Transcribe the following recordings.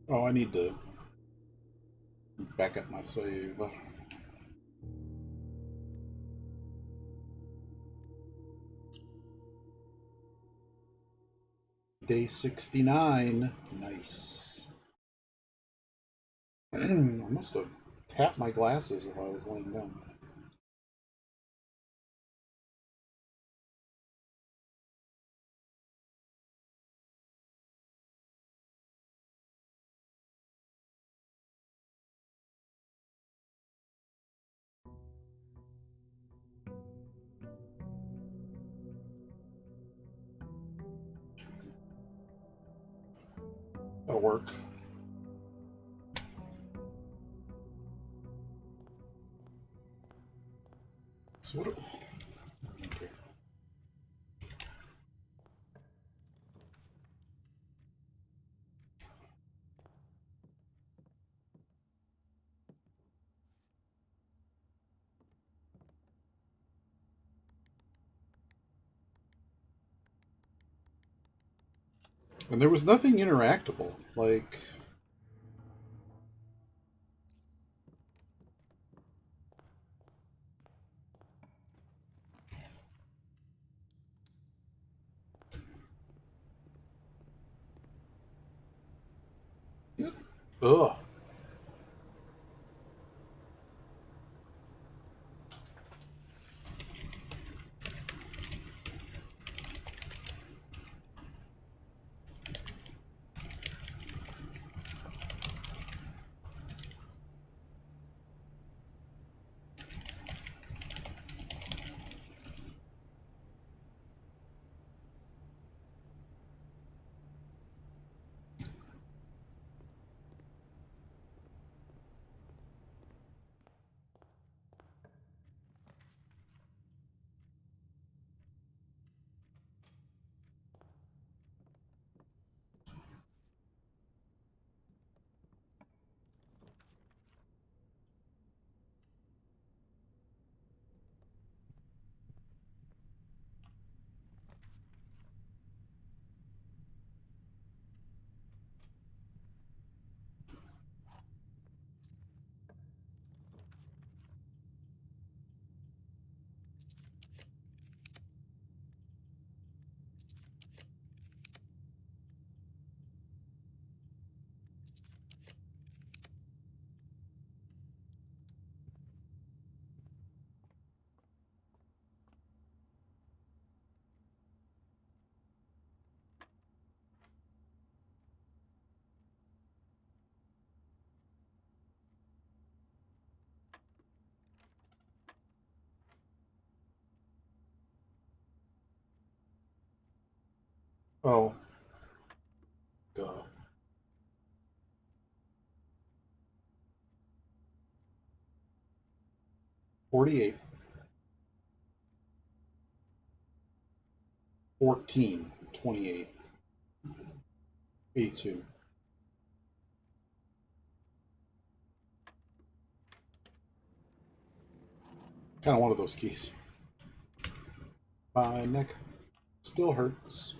Oh, I need to back up my save. Day 69. Nice. I must have tapped my glasses while I was laying down. That'll work. So what? Okay. And there was nothing interactable. Like, ugh. Oh, duh. 48. 14. 28. 82. Kind of one of those keys. My neck still hurts.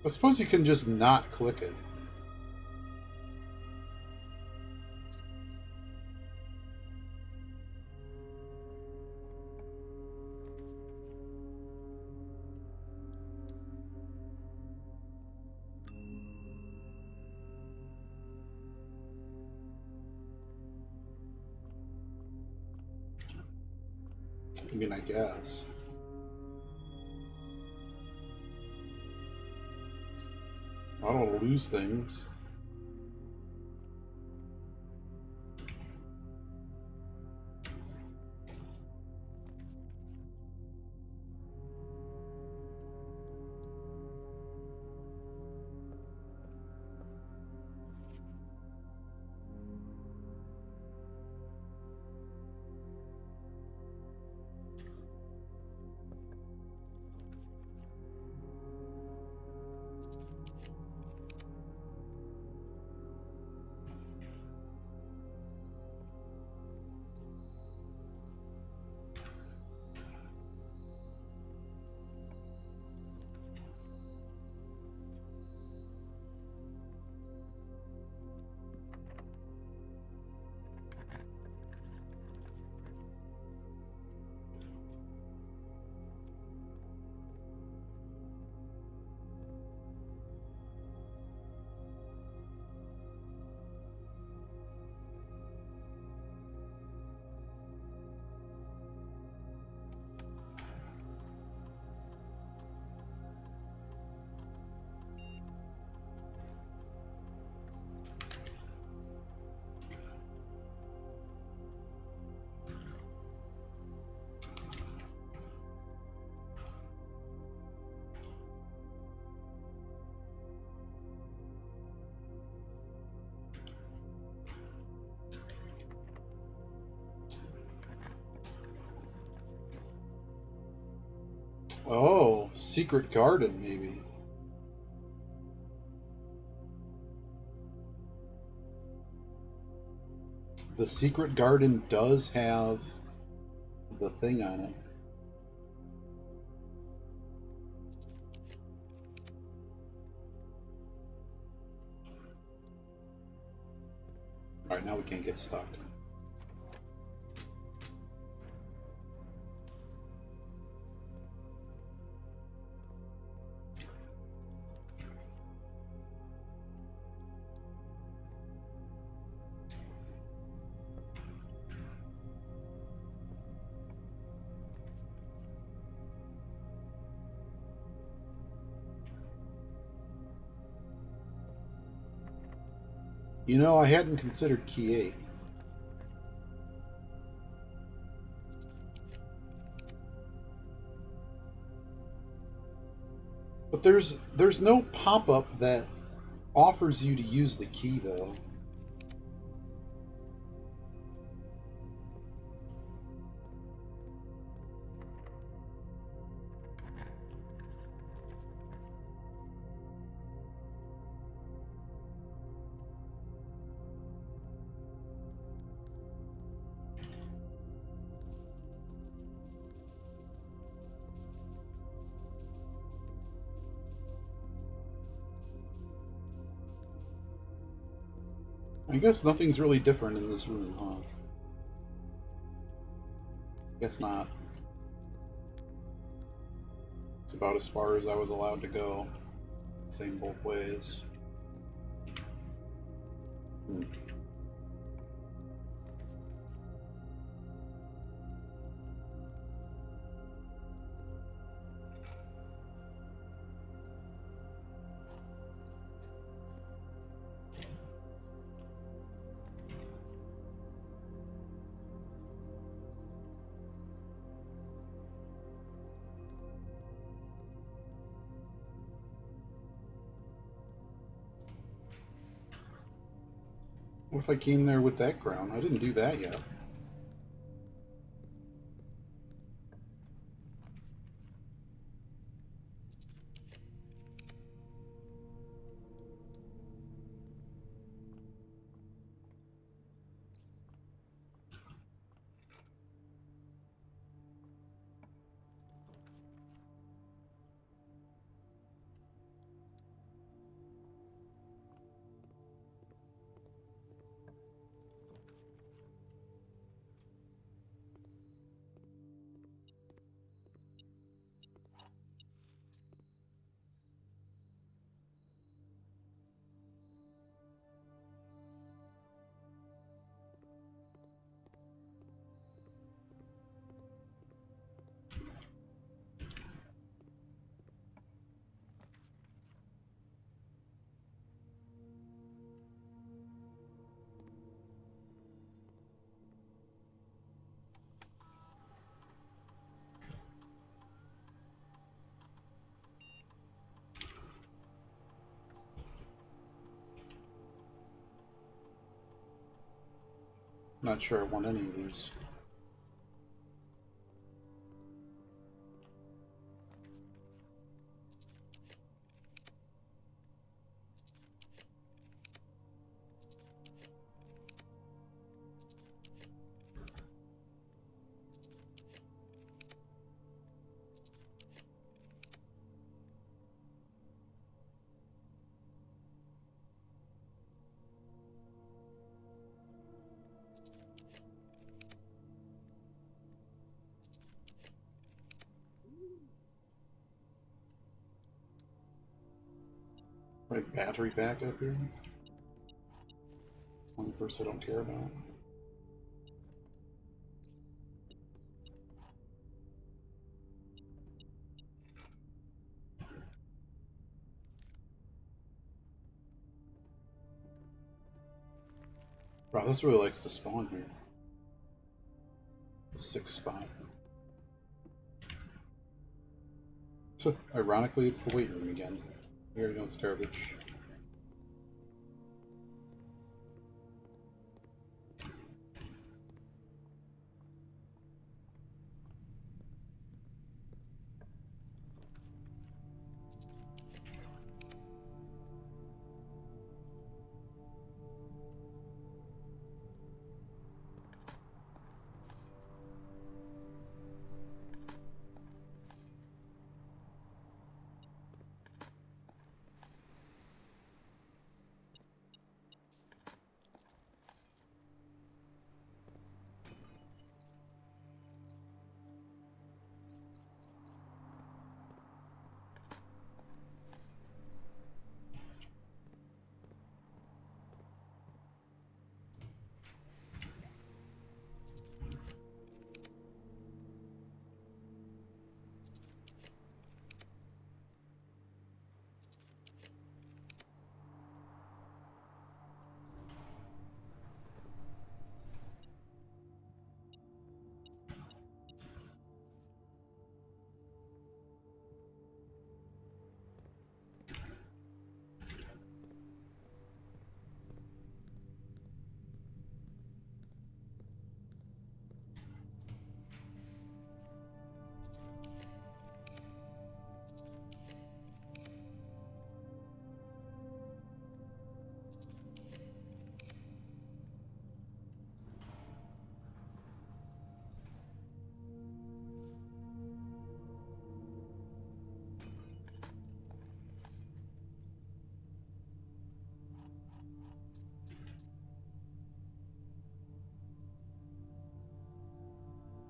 I suppose you can just not click it. I mean, I guess. I don't want to lose things. Oh, secret garden, maybe. The secret garden does have the thing on it. Alright, now we can't get stuck. You know, I hadn't considered key 8. But there's no pop-up that offers you to use the key, though. I guess nothing's really different in this room, huh? Guess not. It's about as far as I was allowed to go. Same both ways. Hmm. What if I came there with that ground? I didn't do that yet. Not sure I want any of these. Right, battery backup here. One person I don't care about. Wow, this really likes to spawn here. The 6th spot. So, ironically, it's the weight room again. We already know it's garbage.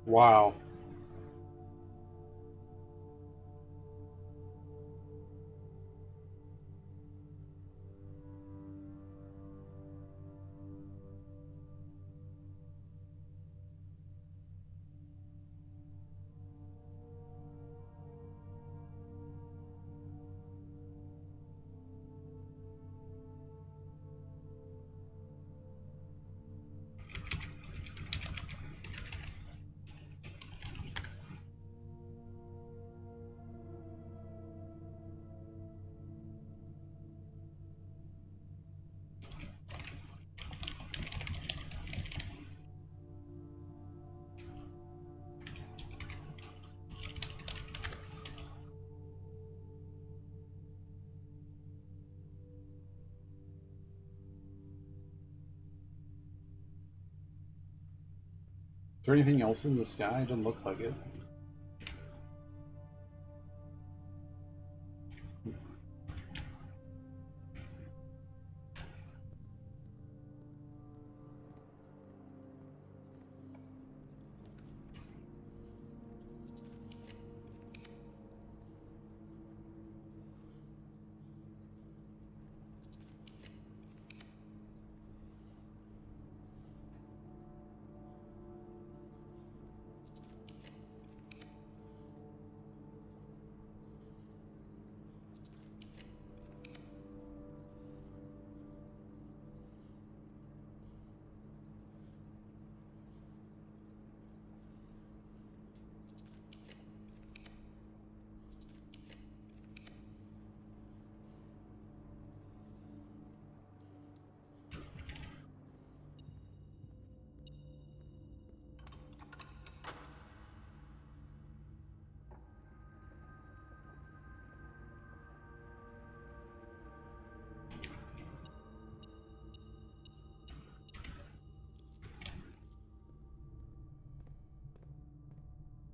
Wow. Is there anything else in the sky? It doesn't look like it.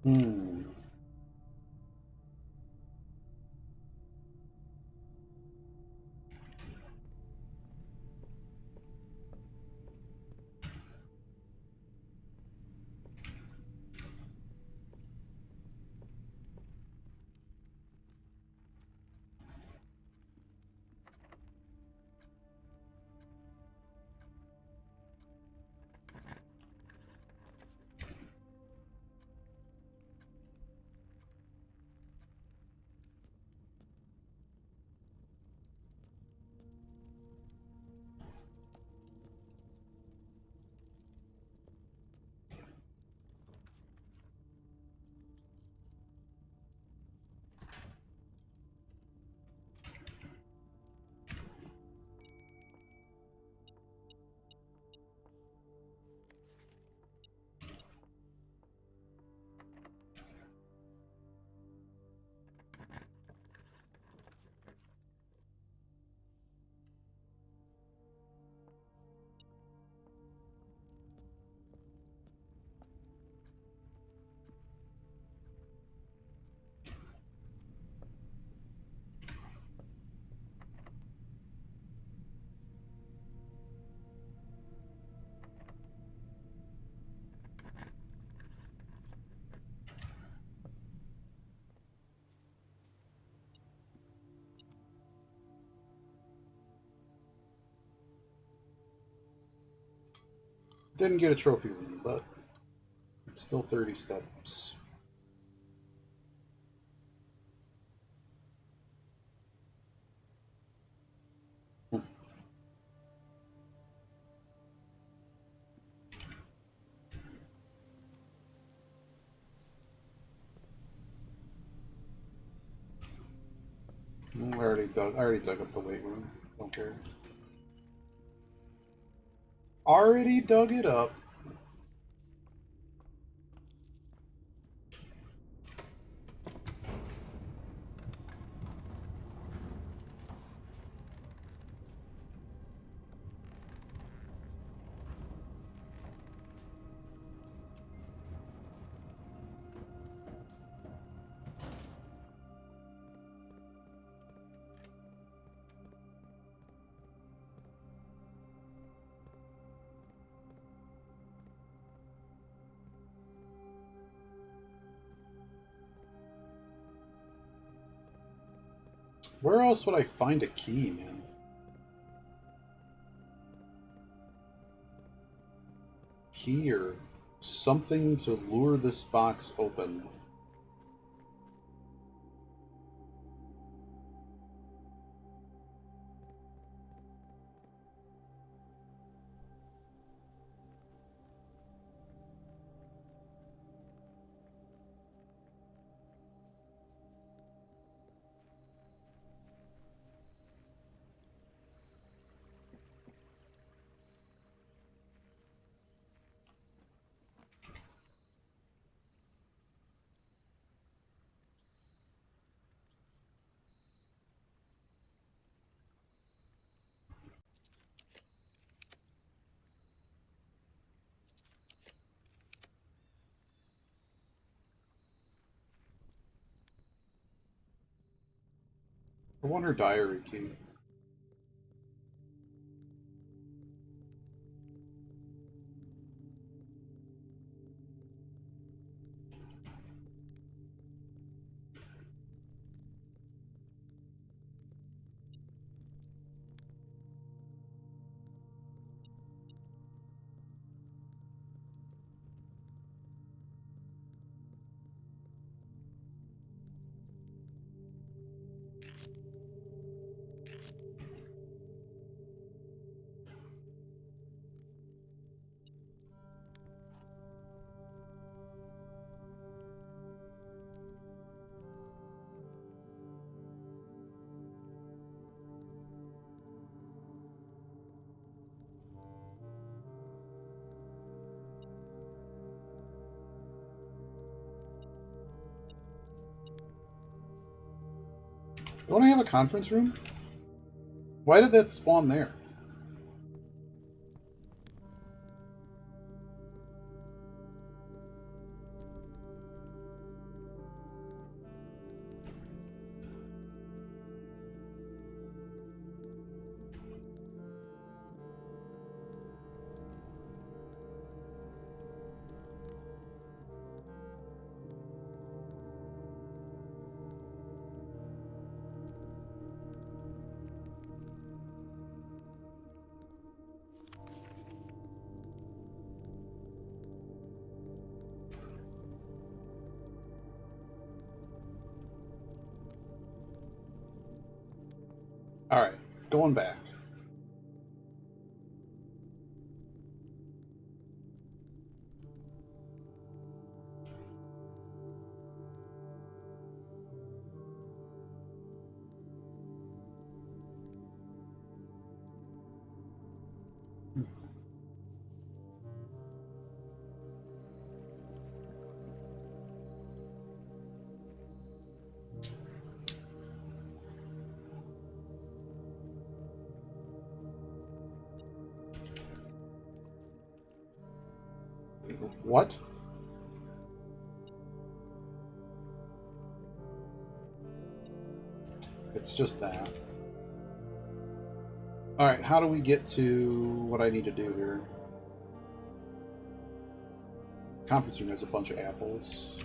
Hmm. Didn't get a trophy room, but it's still 30 steps. Hmm. I already dug up the weight room. Don't care. Already dug it up. Where else would I find a key, man? Key or something to lure this box open. I want her diary key. Don't I have a conference room? Why did that spawn there? Alright, going back. What? It's just that. Alright, how do we get to what I need to do here? Conference room has a bunch of apples.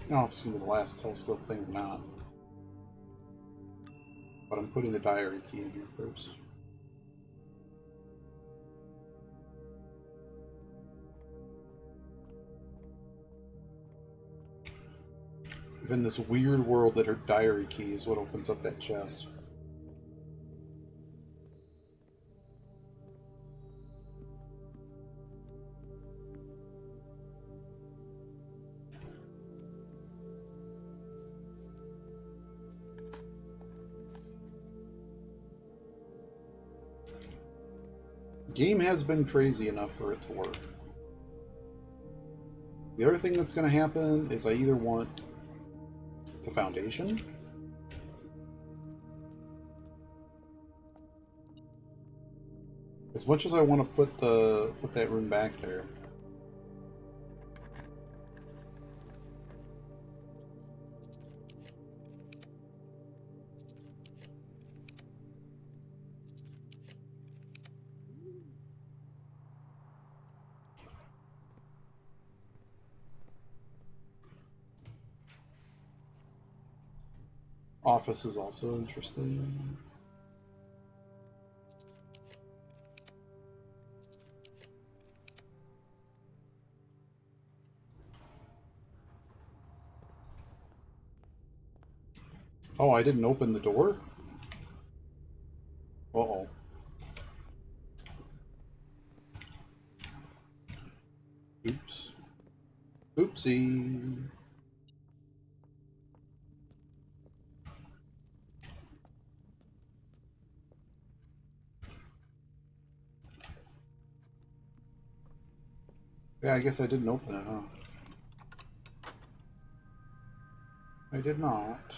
I don't know if it's going to be the last telescope thing or not. But I'm putting the diary key in here first. In this weird world that her diary key is what opens up that chest. Game has been crazy enough for it to work. The other thing that's going to happen is I either want the foundation, as much as I want to put that room back there. Office is also interesting. Oh, I didn't open the door? Uh-oh. Oops. Oopsie. Yeah, I guess I didn't open it, huh? I did not.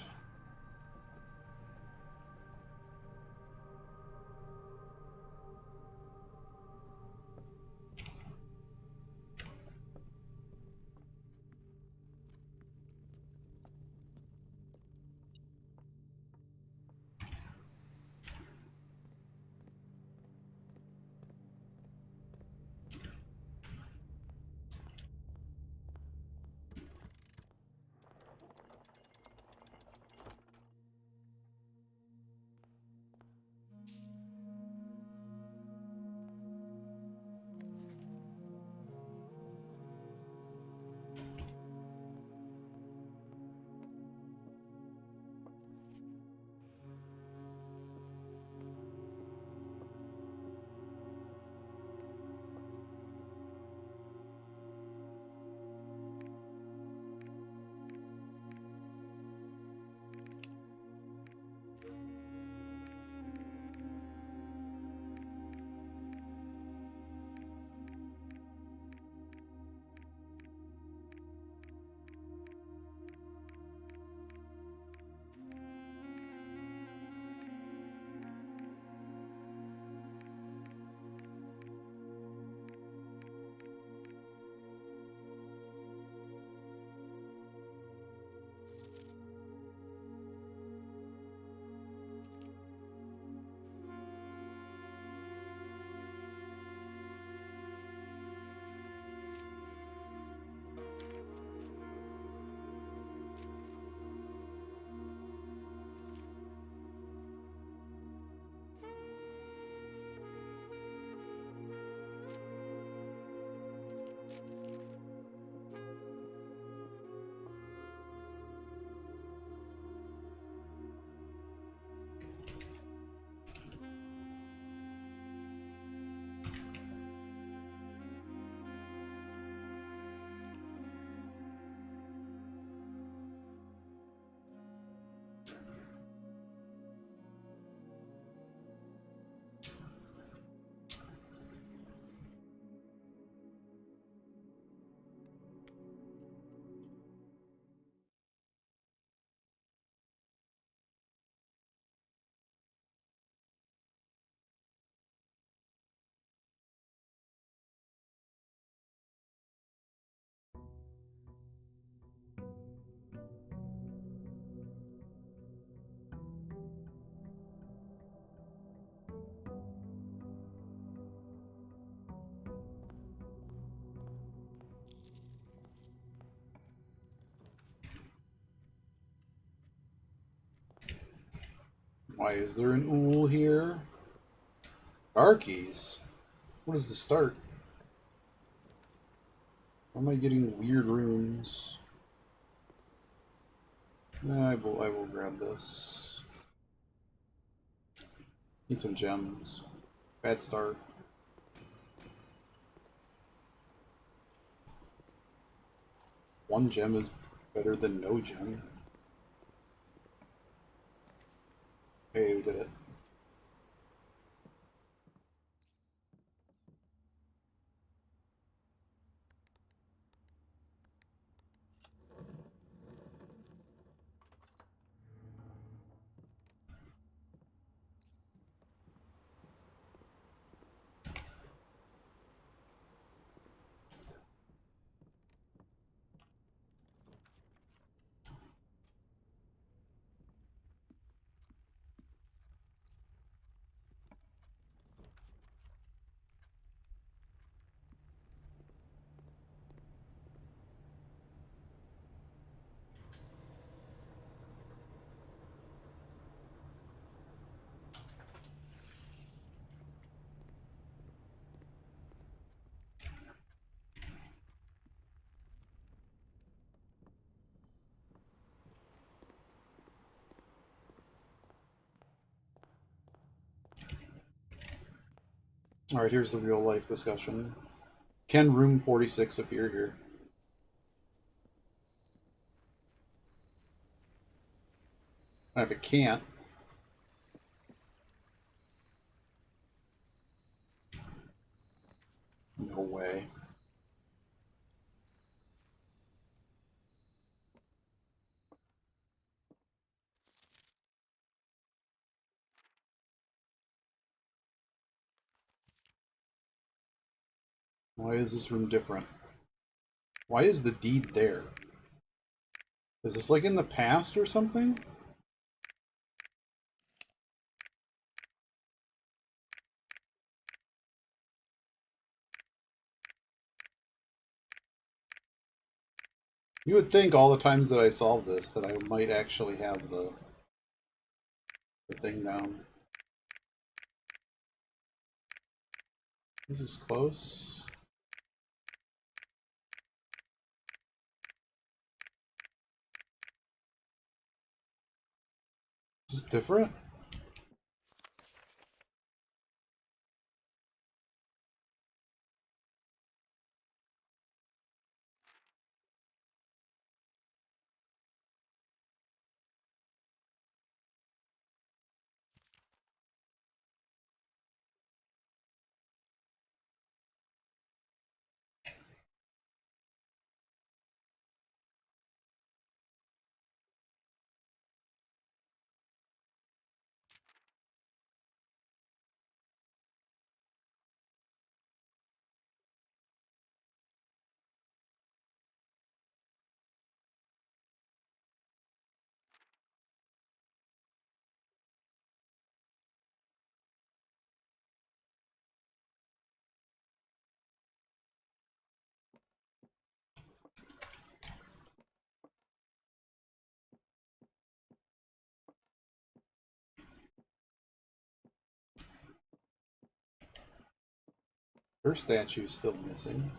Why is there an ool here? Darkies? What is the start? Why am I getting weird rooms? I will grab this. Need some gems. Bad start. One gem is better than no gem. Hey, we did it. All right, here's the real life discussion. Can room 46 appear here? And if it can't, no way. Why is this room different? Why is the deed there? Is this like in the past or something? You would think all the times that I solve this that I might actually have the thing down. This is close. This is different. Her statue's still missing.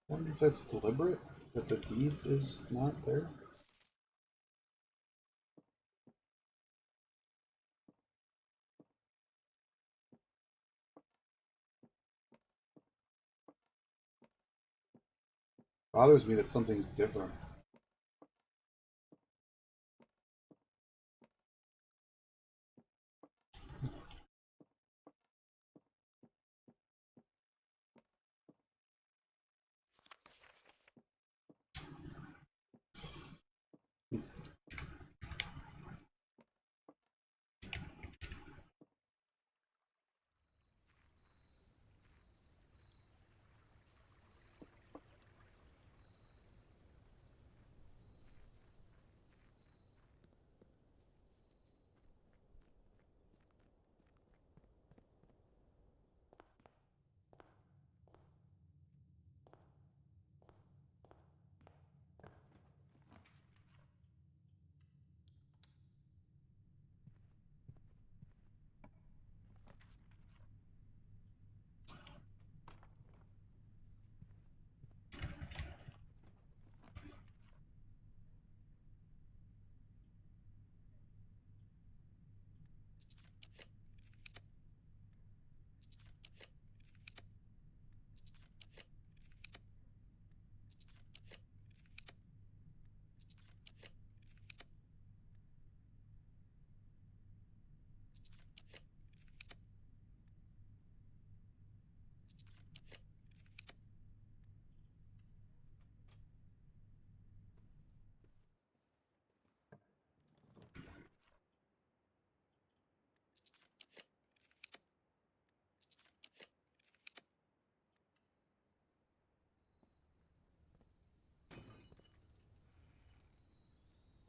I wonder if that's deliberate, that the deed is not there. Bothers me that something's different.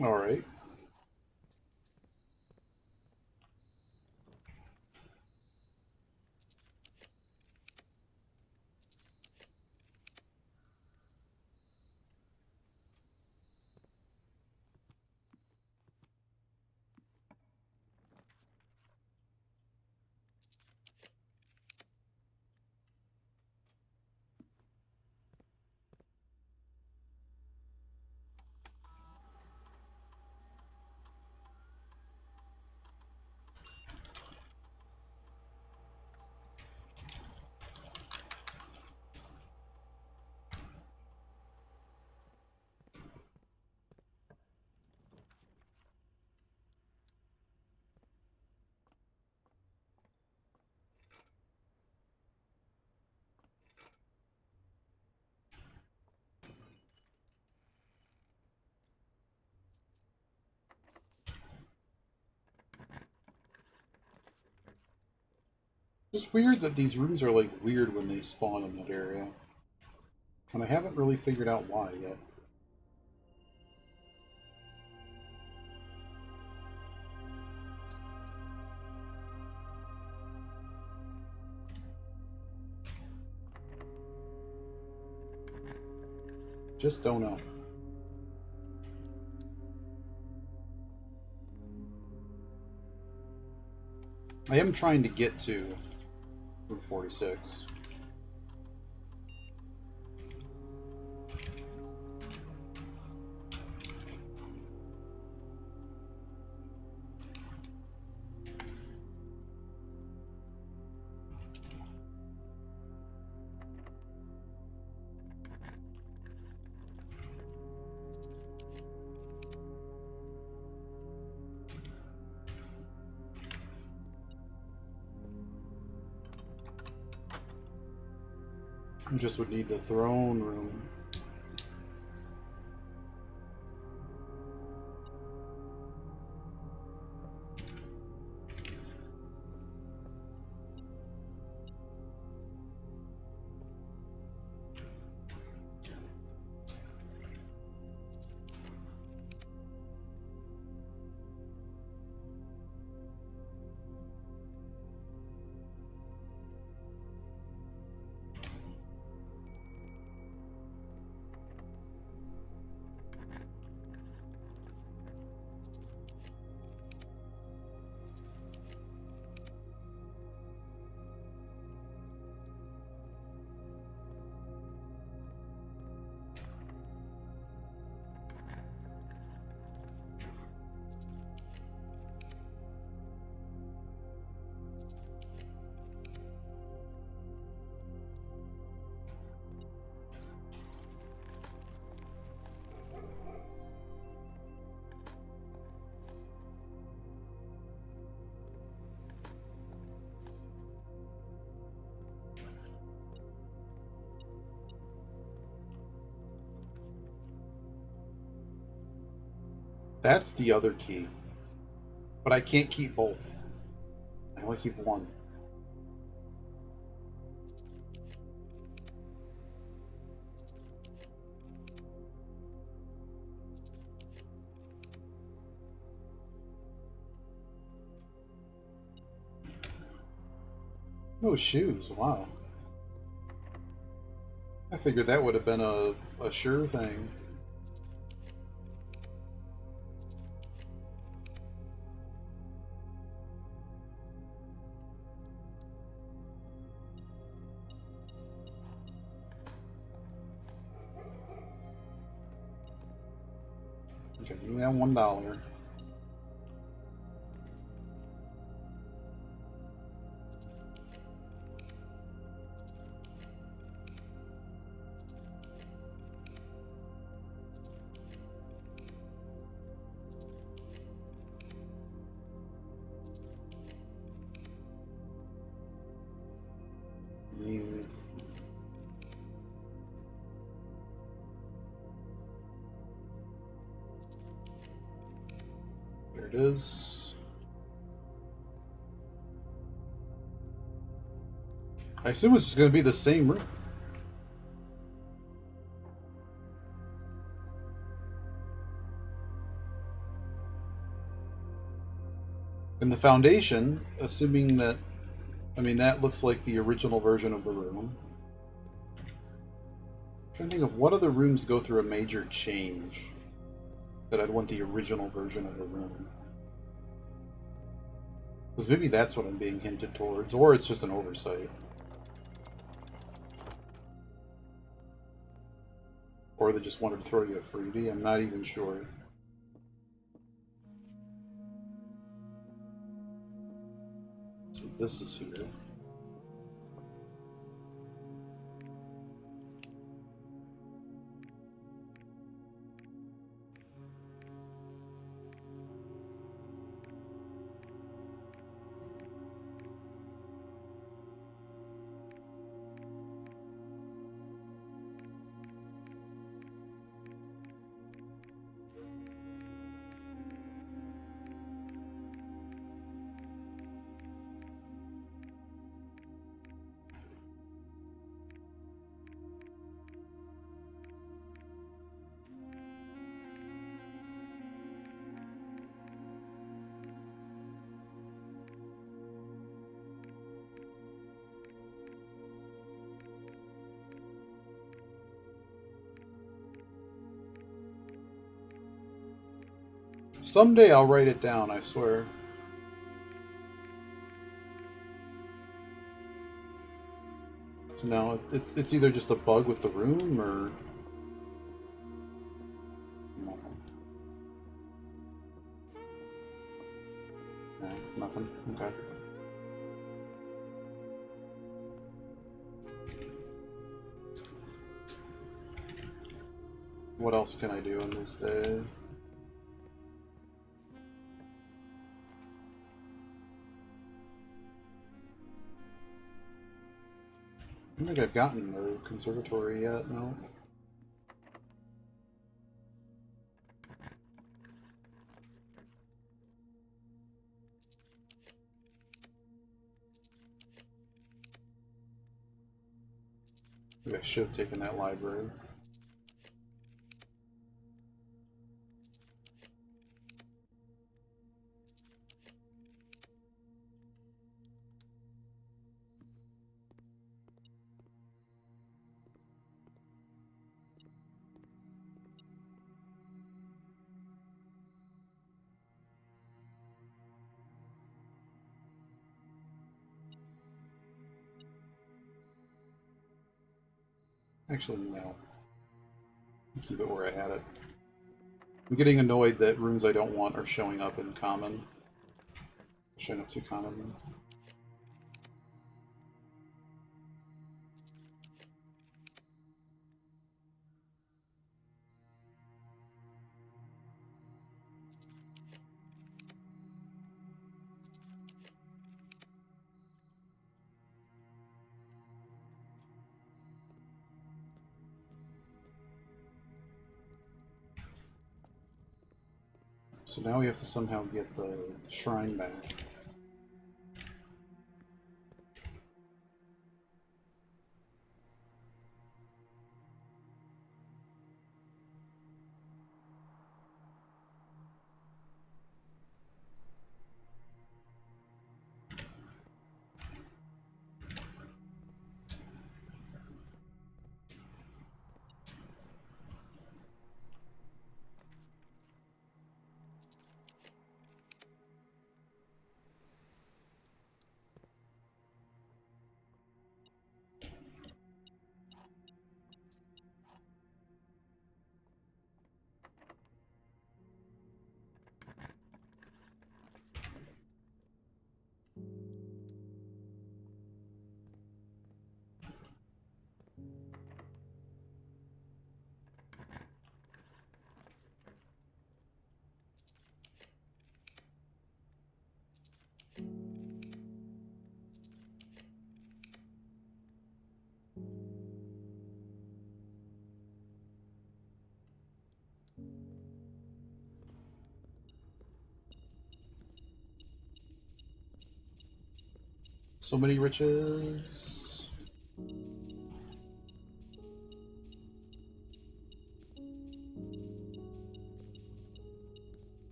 All right. It's weird that these rooms are like weird when they spawn in that area. And I haven't really figured out why yet. Just don't know. I am trying to get to Route 46. I just would need the throne room. That's the other key. But I can't keep both. I only keep one. No shoes, wow. I figured that would have been a sure thing. Okay, give me that $1. There it is. I assume it's just going to be the same room. And the foundation, assuming that, I mean, that looks like the original version of the room. I'm trying to think of what other rooms go through a major change that I'd want the original version of the room. Because maybe that's what I'm being hinted towards, or it's just an oversight. Or they just wanted to throw you a freebie, I'm not even sure. So this is here. Someday I'll write it down, I swear. So now it's either just a bug with the room or nothing. No, nothing. Okay. What else can I do in this day? I don't think I've gotten the conservatory yet, no. Maybe I should have taken that library. Actually, no. Keep it where I had it. I'm getting annoyed that rooms I don't want are showing up in common. Showing up too commonly. So now we have to somehow get the shrine back. So many riches.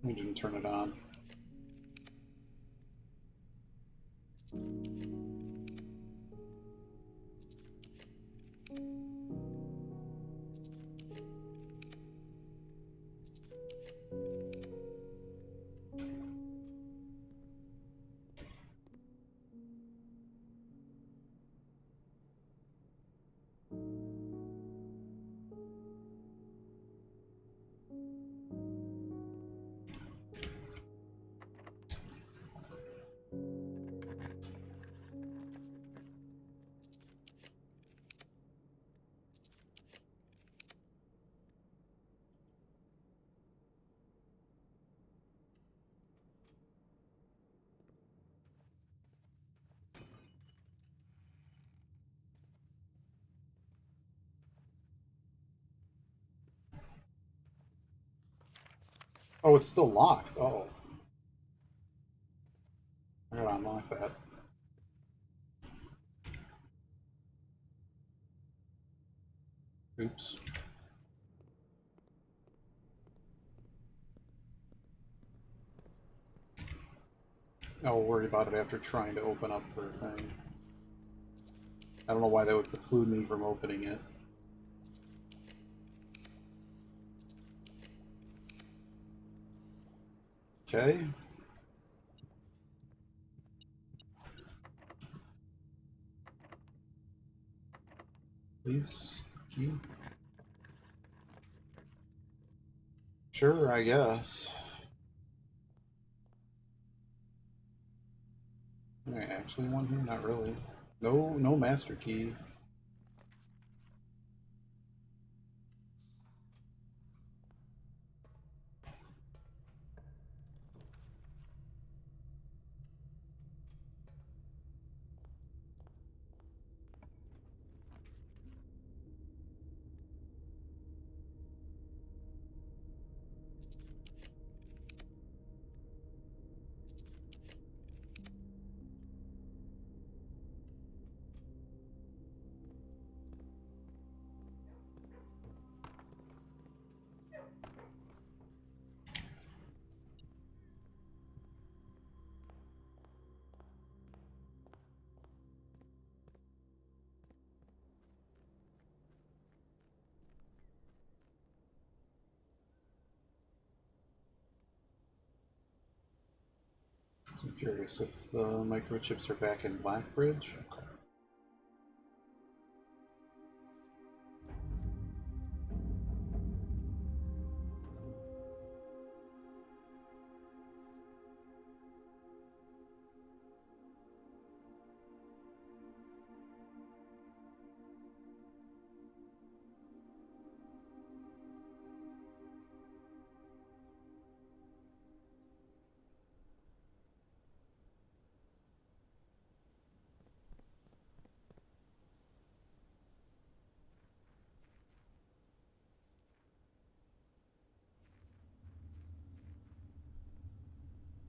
I didn't turn it on. Oh, it's still locked. Oh. I gotta unlock that. Oops. I'll worry about it after trying to open up her thing. I don't know why that would preclude me from opening it. Okay. Please, key. Sure, I guess. I actually want here? Not really. No master key. I'm curious if the microchips are back in Blackbridge. Okay.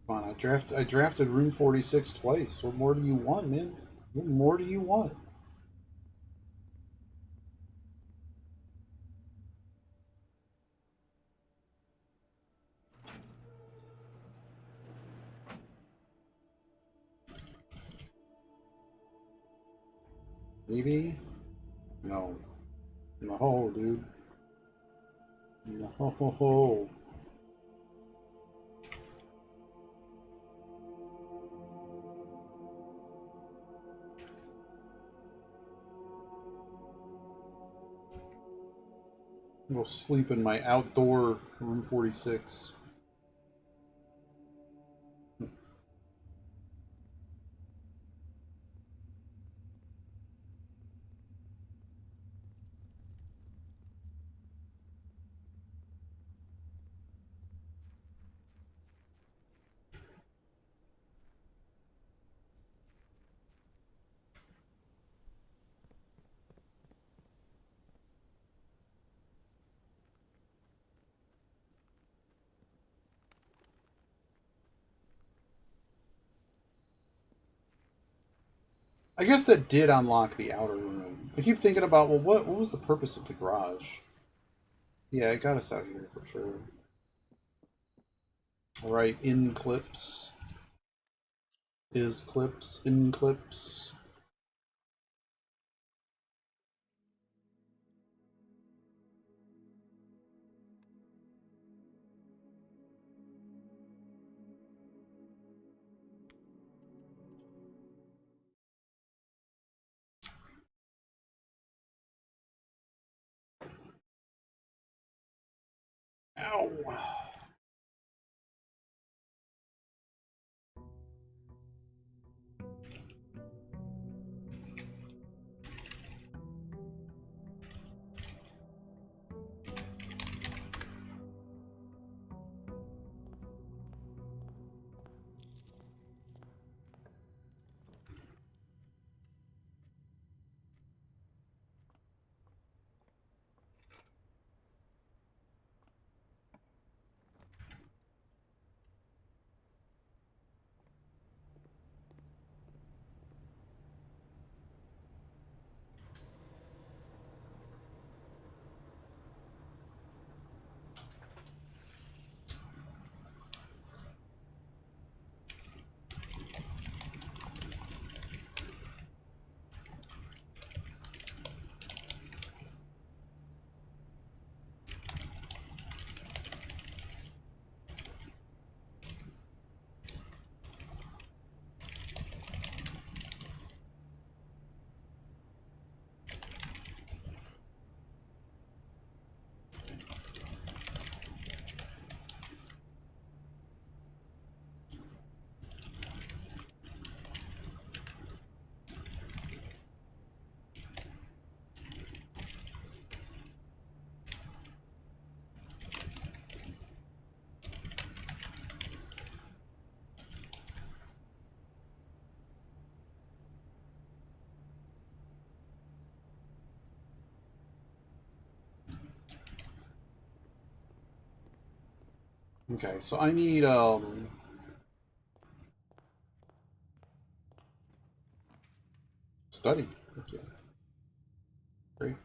Come on, I drafted room 46 twice. What more do you want, man? What more do you want? Maybe? No. No, dude. No. I'm gonna sleep in my outdoor room 46. I guess that did unlock the outer room. I keep thinking about, well, what was the purpose of the garage? Yeah, it got us out here for sure. Alright, in clips. Is clips, in clips. Ow. Okay, so I need study. Okay, great.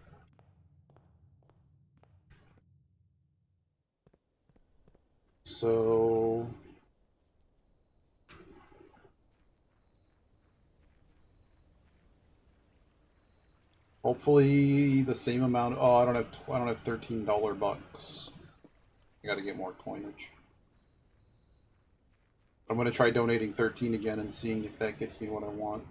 So hopefully the same amount. Oh, I don't have $13 bucks. I got to get more coinage. I'm gonna try donating 13 again and seeing if that gets me what I want.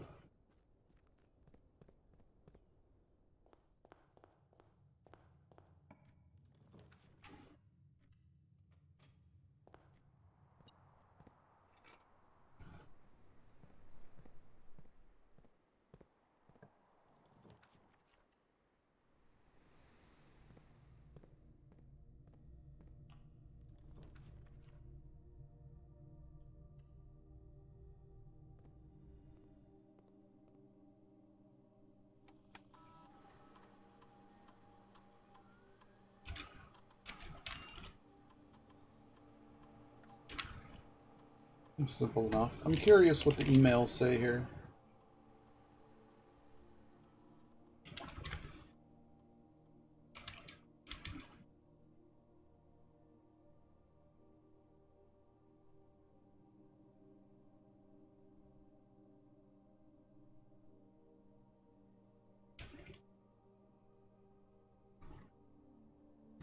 Simple enough. I'm curious what the emails say here.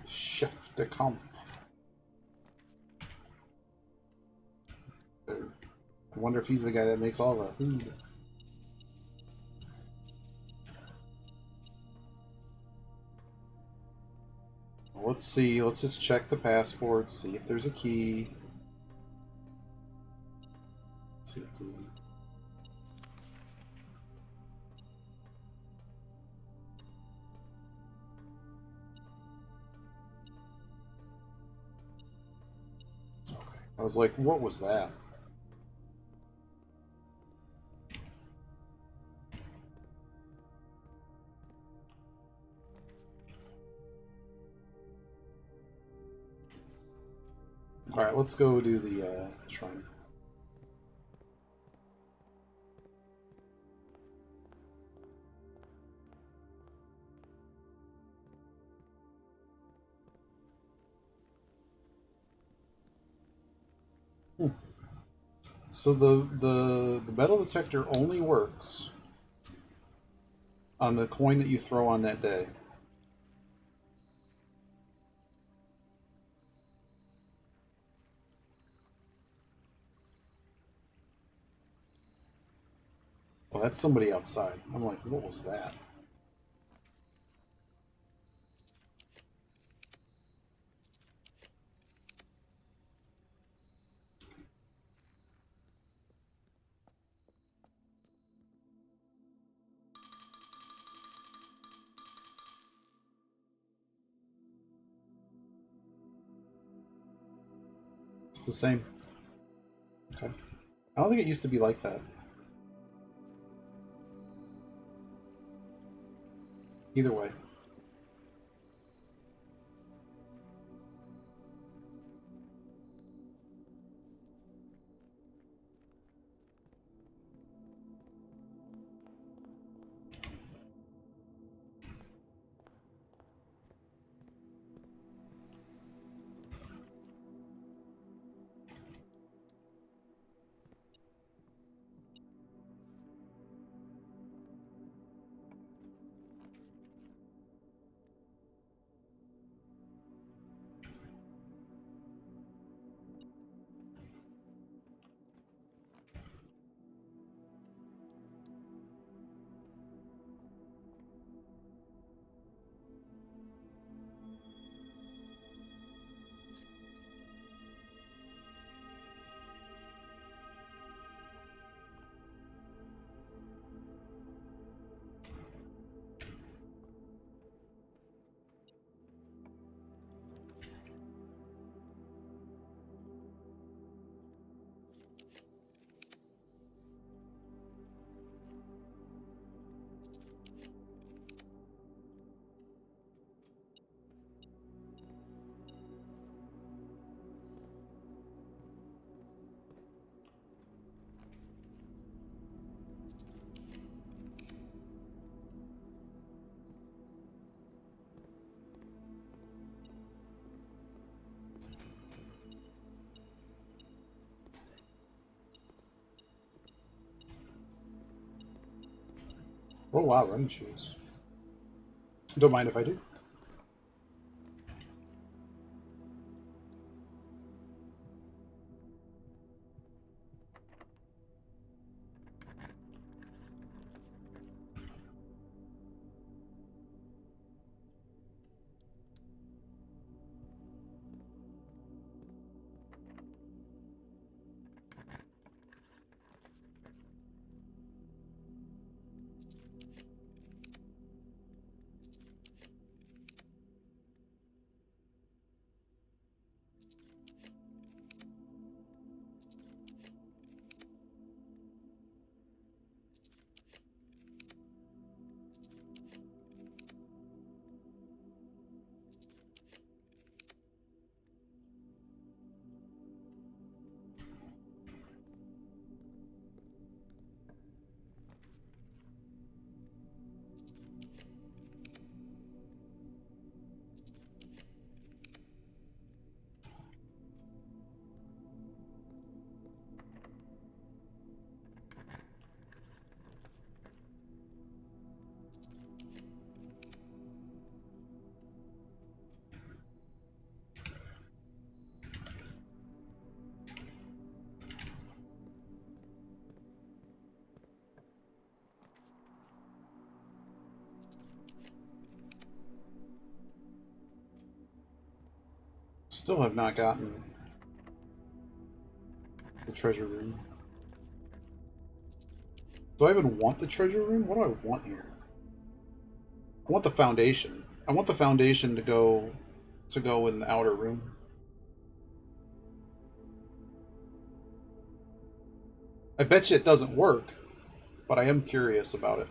Chef de camp. I wonder if he's the guy that makes all of our food. Well, let's see. Let's just check the passports, see if there's a key. Let's see. Okay. I was like, what was that? Alright, let's go do the shrine. So the metal detector only works on the coin that you throw on that day. Well, that's somebody outside. I'm like, what was that? It's the same. Okay. I don't think it used to be like that. Either way. Oh wow, running shoes. Don't mind if I do. Still have not gotten the treasure room. Do I even want the treasure room? What do I want here? I want the foundation. I want the foundation to go in the outer room. I bet you it doesn't work, but I am curious about it.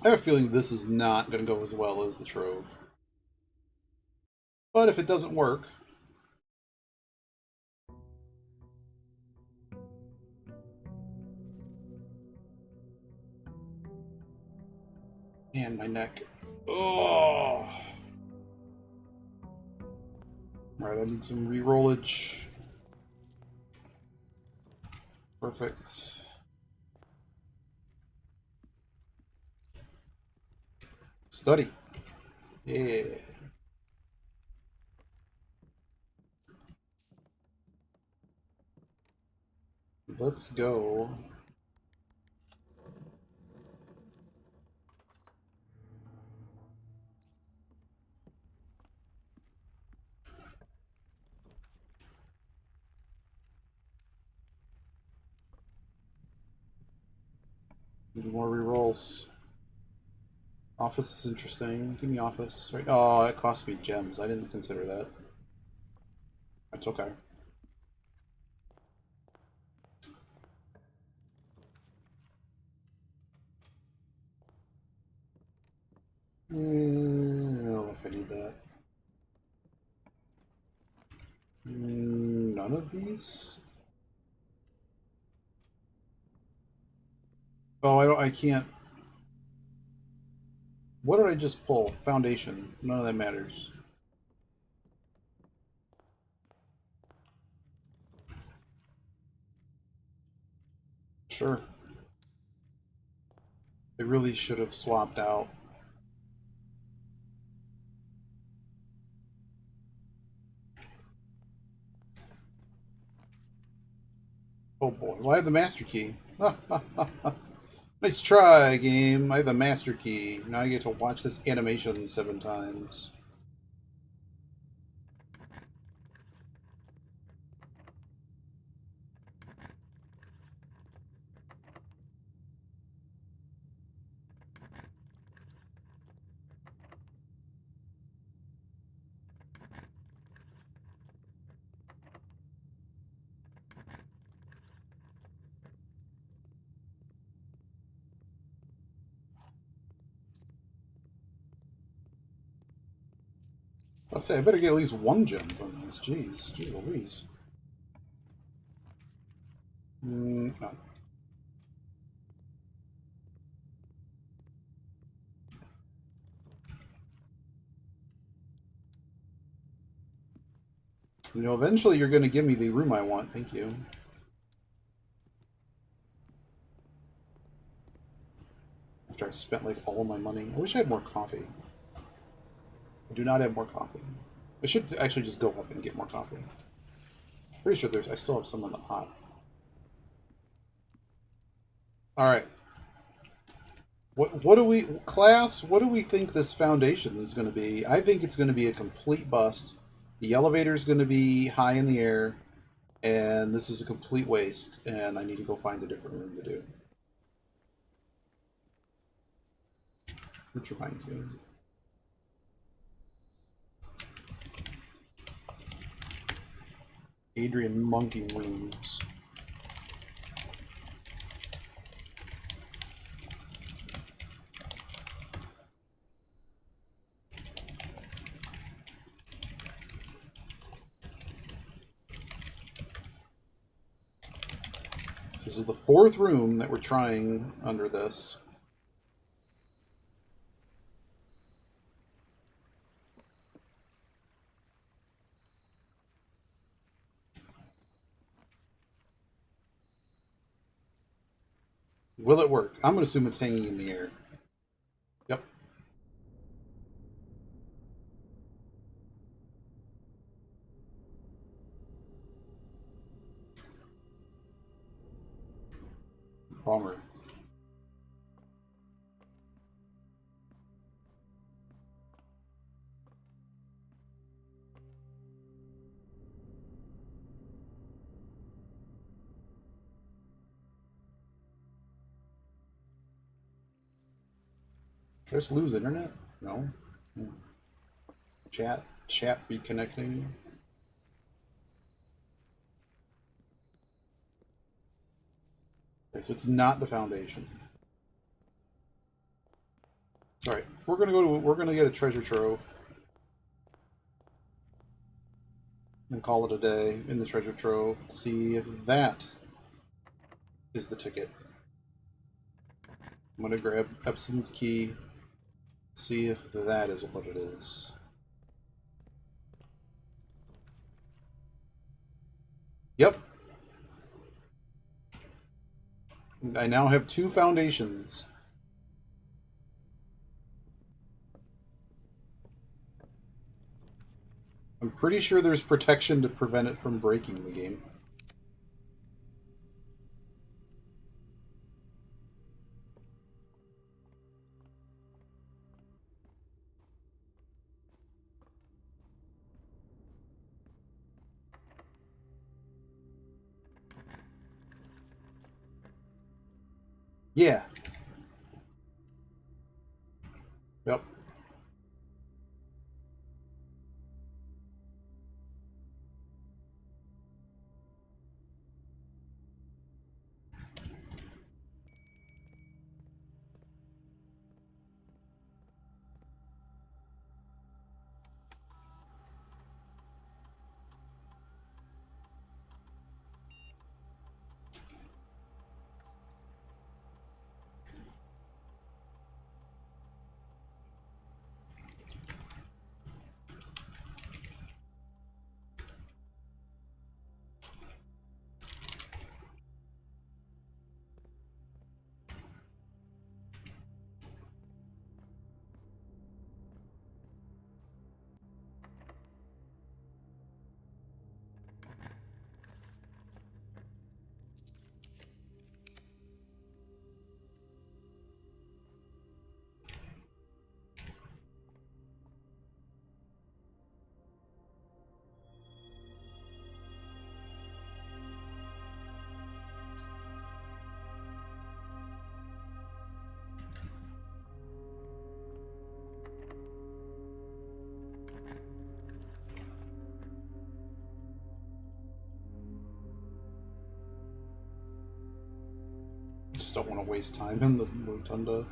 I have a feeling this is not going to go as well as the Trove. But if it doesn't work, man, my neck. Oh. Alright, I need some rerollage. Perfect. Study. Yeah. Let's go. Need more rerolls. Office is interesting. Give me office. Right. Oh, it cost me gems. I didn't consider that. That's okay. I don't know if I need that. None of these? Oh, I can't. What did I just pull? Foundation. None of that matters. Sure. They really should have swapped out. Oh boy. Well, I have the master key. Nice try, game. I have the master key. Now I get to watch this animation 7 times. Let's say I better get at least 1 gem from this. Jeez, Louise. No. You know, eventually you're going to give me the room I want. Thank you. After I spent like all my money. I wish I had more coffee. I do not have more coffee. I should actually just go up and get more coffee. Pretty sure I still have some in the pot. Alright. What do we... Class, what do we think this foundation is going to be? I think it's going to be a complete bust. The elevator is going to be high in the air. And this is a complete waste. And I need to go find a different room to do. Which reminds me. Adrian Monkey rooms. This is the 4th room that we're trying under this. Will it work? I'm going to assume it's hanging in the air. Yep. Bummer. Did I just lose internet? No. Chat reconnecting. Okay, so it's not the foundation. All right, we're gonna get a treasure trove and call it a day in the treasure trove. See if that is the ticket. I'm gonna grab Epson's key. See if that is what it is. Yep. I now have 2 foundations. I'm pretty sure there's protection to prevent it from breaking the game. Yeah. Yep. just don't want to waste time in the rotunda.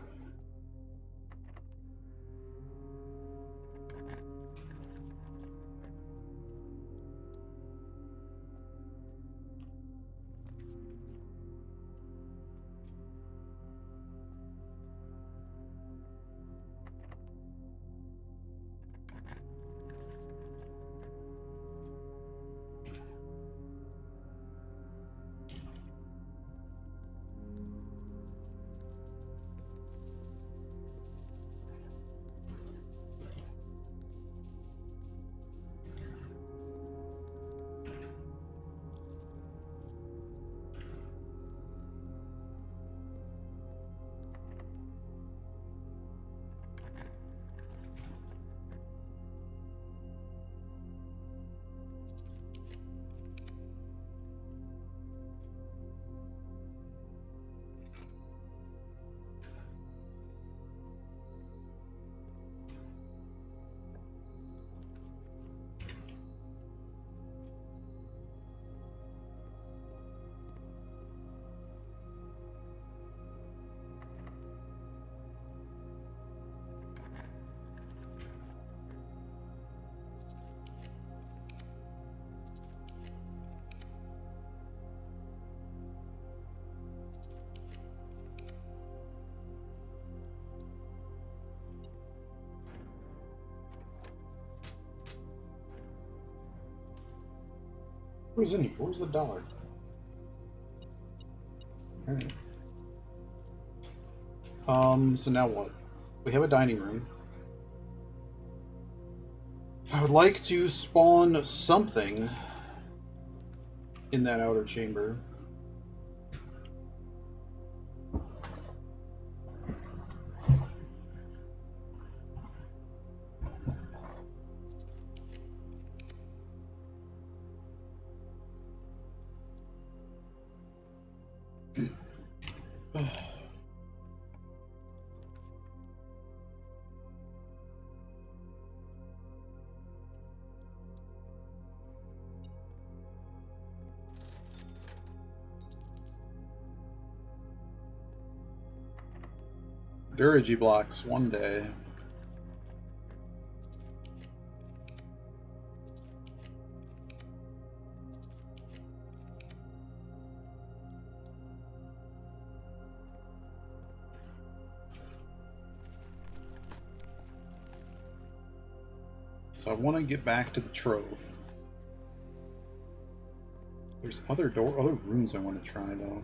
Where's any? Where's the dollar? Alright. So now what? We have a dining room. I would like to spawn something in that outer chamber. Duragi blocks one day. So I want to get back to the trove. There's other rooms I want to try though.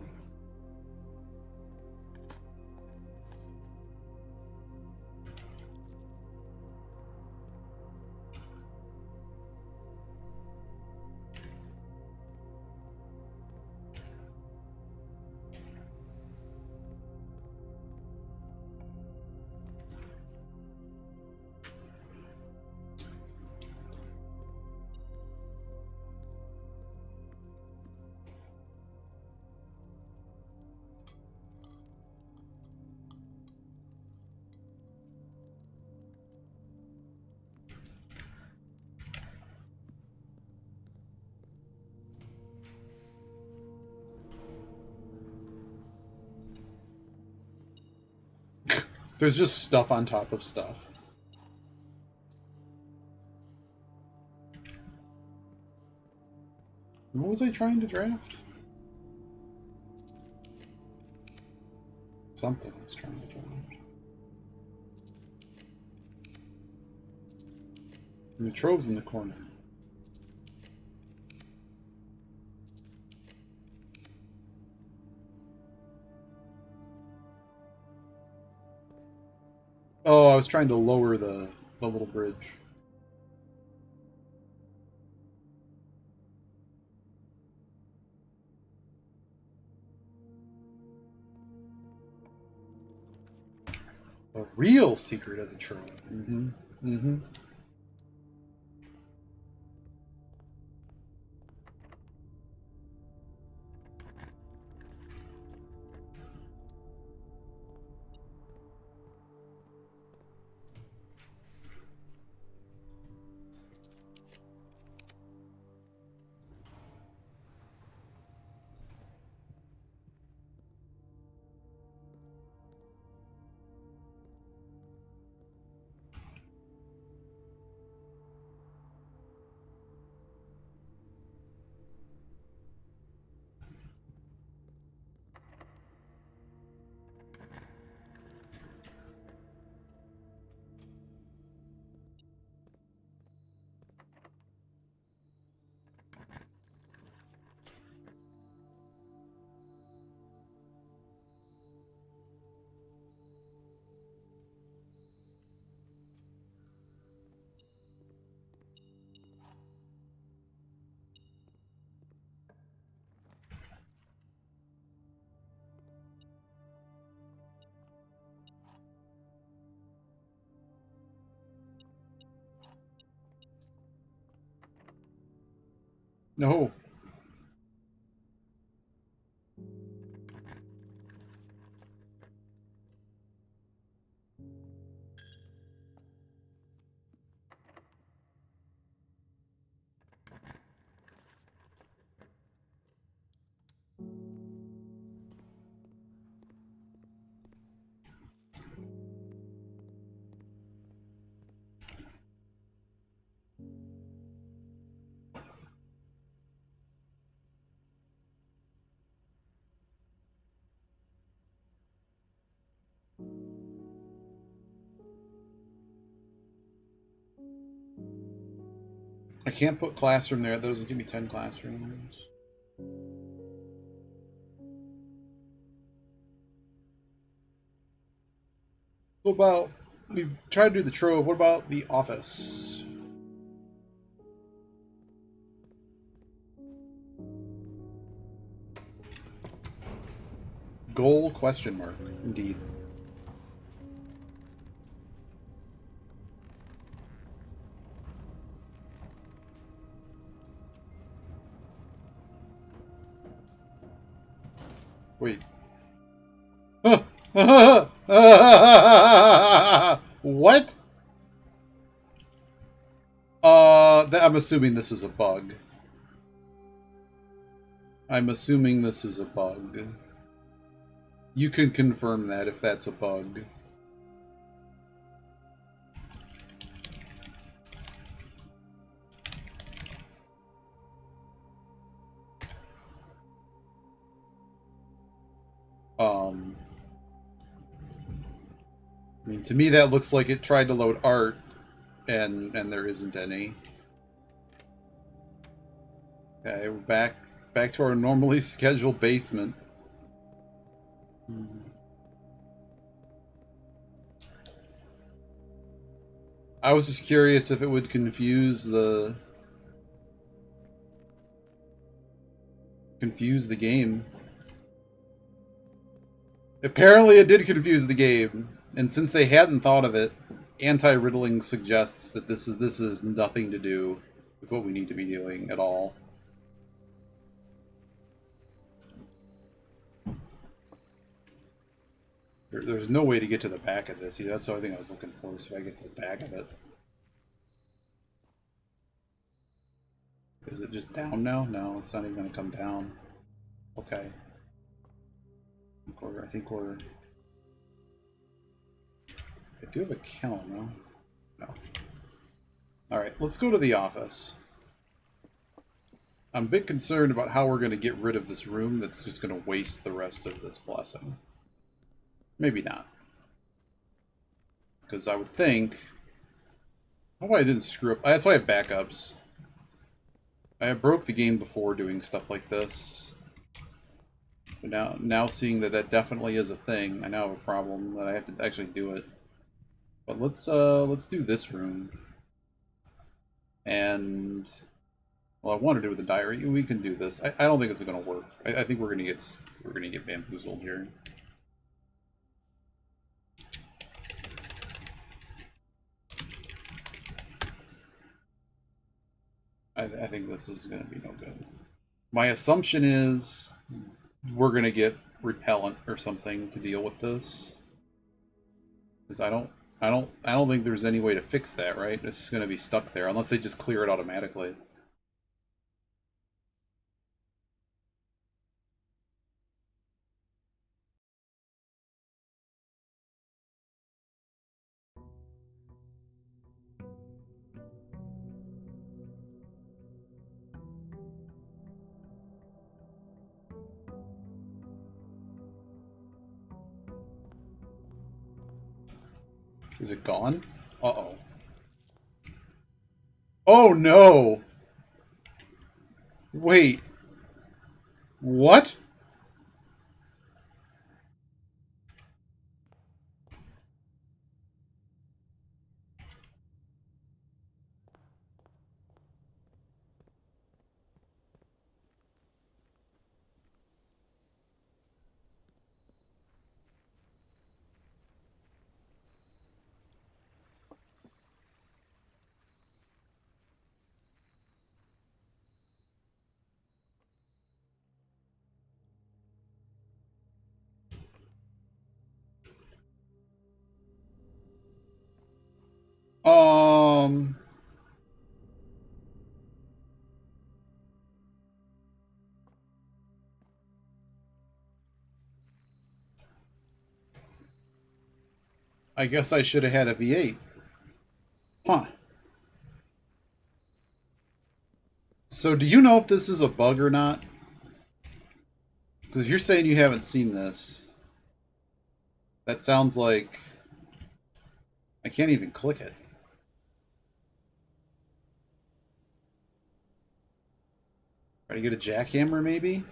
There's just stuff on top of stuff. What was I trying to draft? Something I was trying to draft. And the trove's in the corner. Oh, I was trying to lower the little bridge. The real secret of the trove. Mm-hmm. Mm-hmm. No. I can't put classroom there. That doesn't give me 10 classrooms. What about... We tried to do the Trove. What about the office? Goal question mark. Indeed. Wait. What? I'm assuming this is a bug. I'm assuming this is a bug. You can confirm that if that's a bug. I mean, to me that looks like it tried to load art, and there isn't any. Okay, we're back to our normally scheduled basement. I was just curious if it would confuse the game. Apparently it did confuse the game, and since they hadn't thought of it, anti-riddling suggests that this is nothing to do with what we need to be doing at all. There's no way to get to the back of this. See, that's the only thing I was looking for, so I get to the back of it. Is it just down now? No, it's not even going to come down. Okay. I think we're... I do have a count, no? No. Alright, let's go to the office. I'm a bit concerned about how we're going to get rid of this room that's just going to waste the rest of this blessing. Maybe not. Because I would think... How I didn't screw up... That's why I have backups. I broke the game before doing stuff like this. But now seeing that definitely is a thing, I now have a problem that I have to actually do it. But let's do this room. And... Well, I wanted to do with the diary. We can do this. I don't think this is going to work. I think we're going to get bamboozled here. I think this is going to be no good. My assumption is we're going to get repellent or something to deal with this. Because I don't think there's any way to fix that, right? It's just going to be stuck there unless they just clear it automatically. Is it gone? Uh-oh. Oh, no! Wait. What? I guess I should have had a V8. Huh. So do you know if this is a bug or not? Because if you're saying you haven't seen this, that sounds like I can't even click it. Try to get a jackhammer, maybe?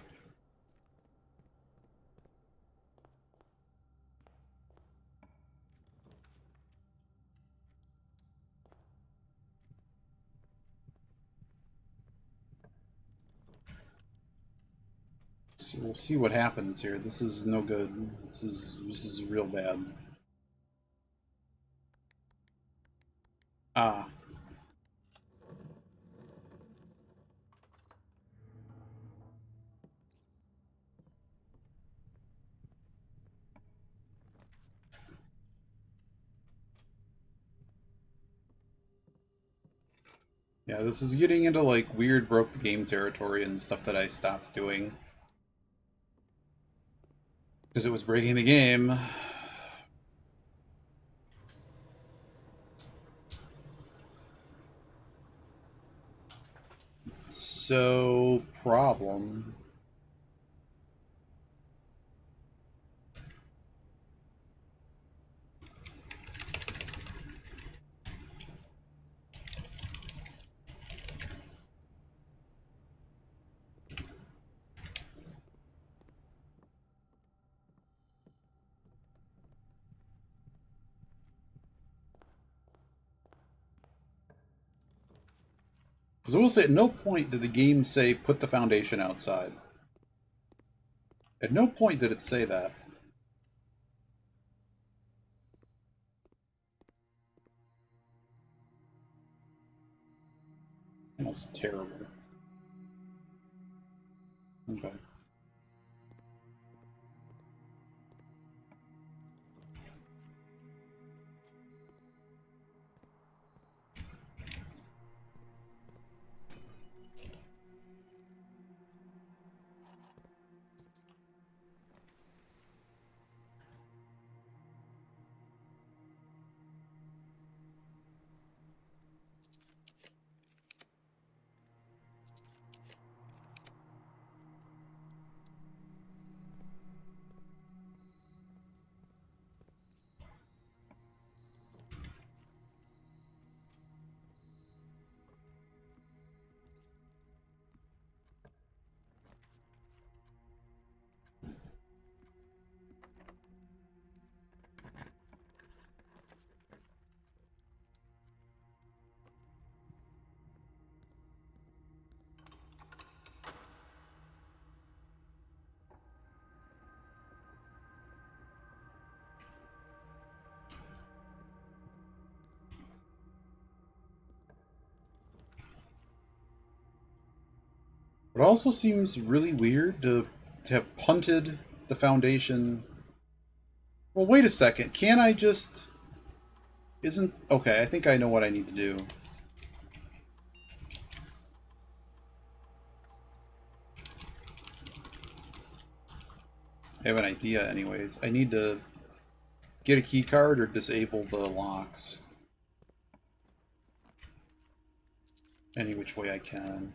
So we'll see what happens here. This is no good. This is real bad. Ah. Yeah, this is getting into like weird broke the game territory and stuff that I stopped doing. Because it was breaking the game. So, problem. Because I will say, at no point did the game say put the foundation outside. At no point did it say that. Almost terrible. Okay. It also seems really weird to have punted the foundation. Well, wait a second. Can't I just... Isn't... Okay, I think I know what I need to do. I have an idea anyways. I need to get a key card or disable the locks. Any which way I can.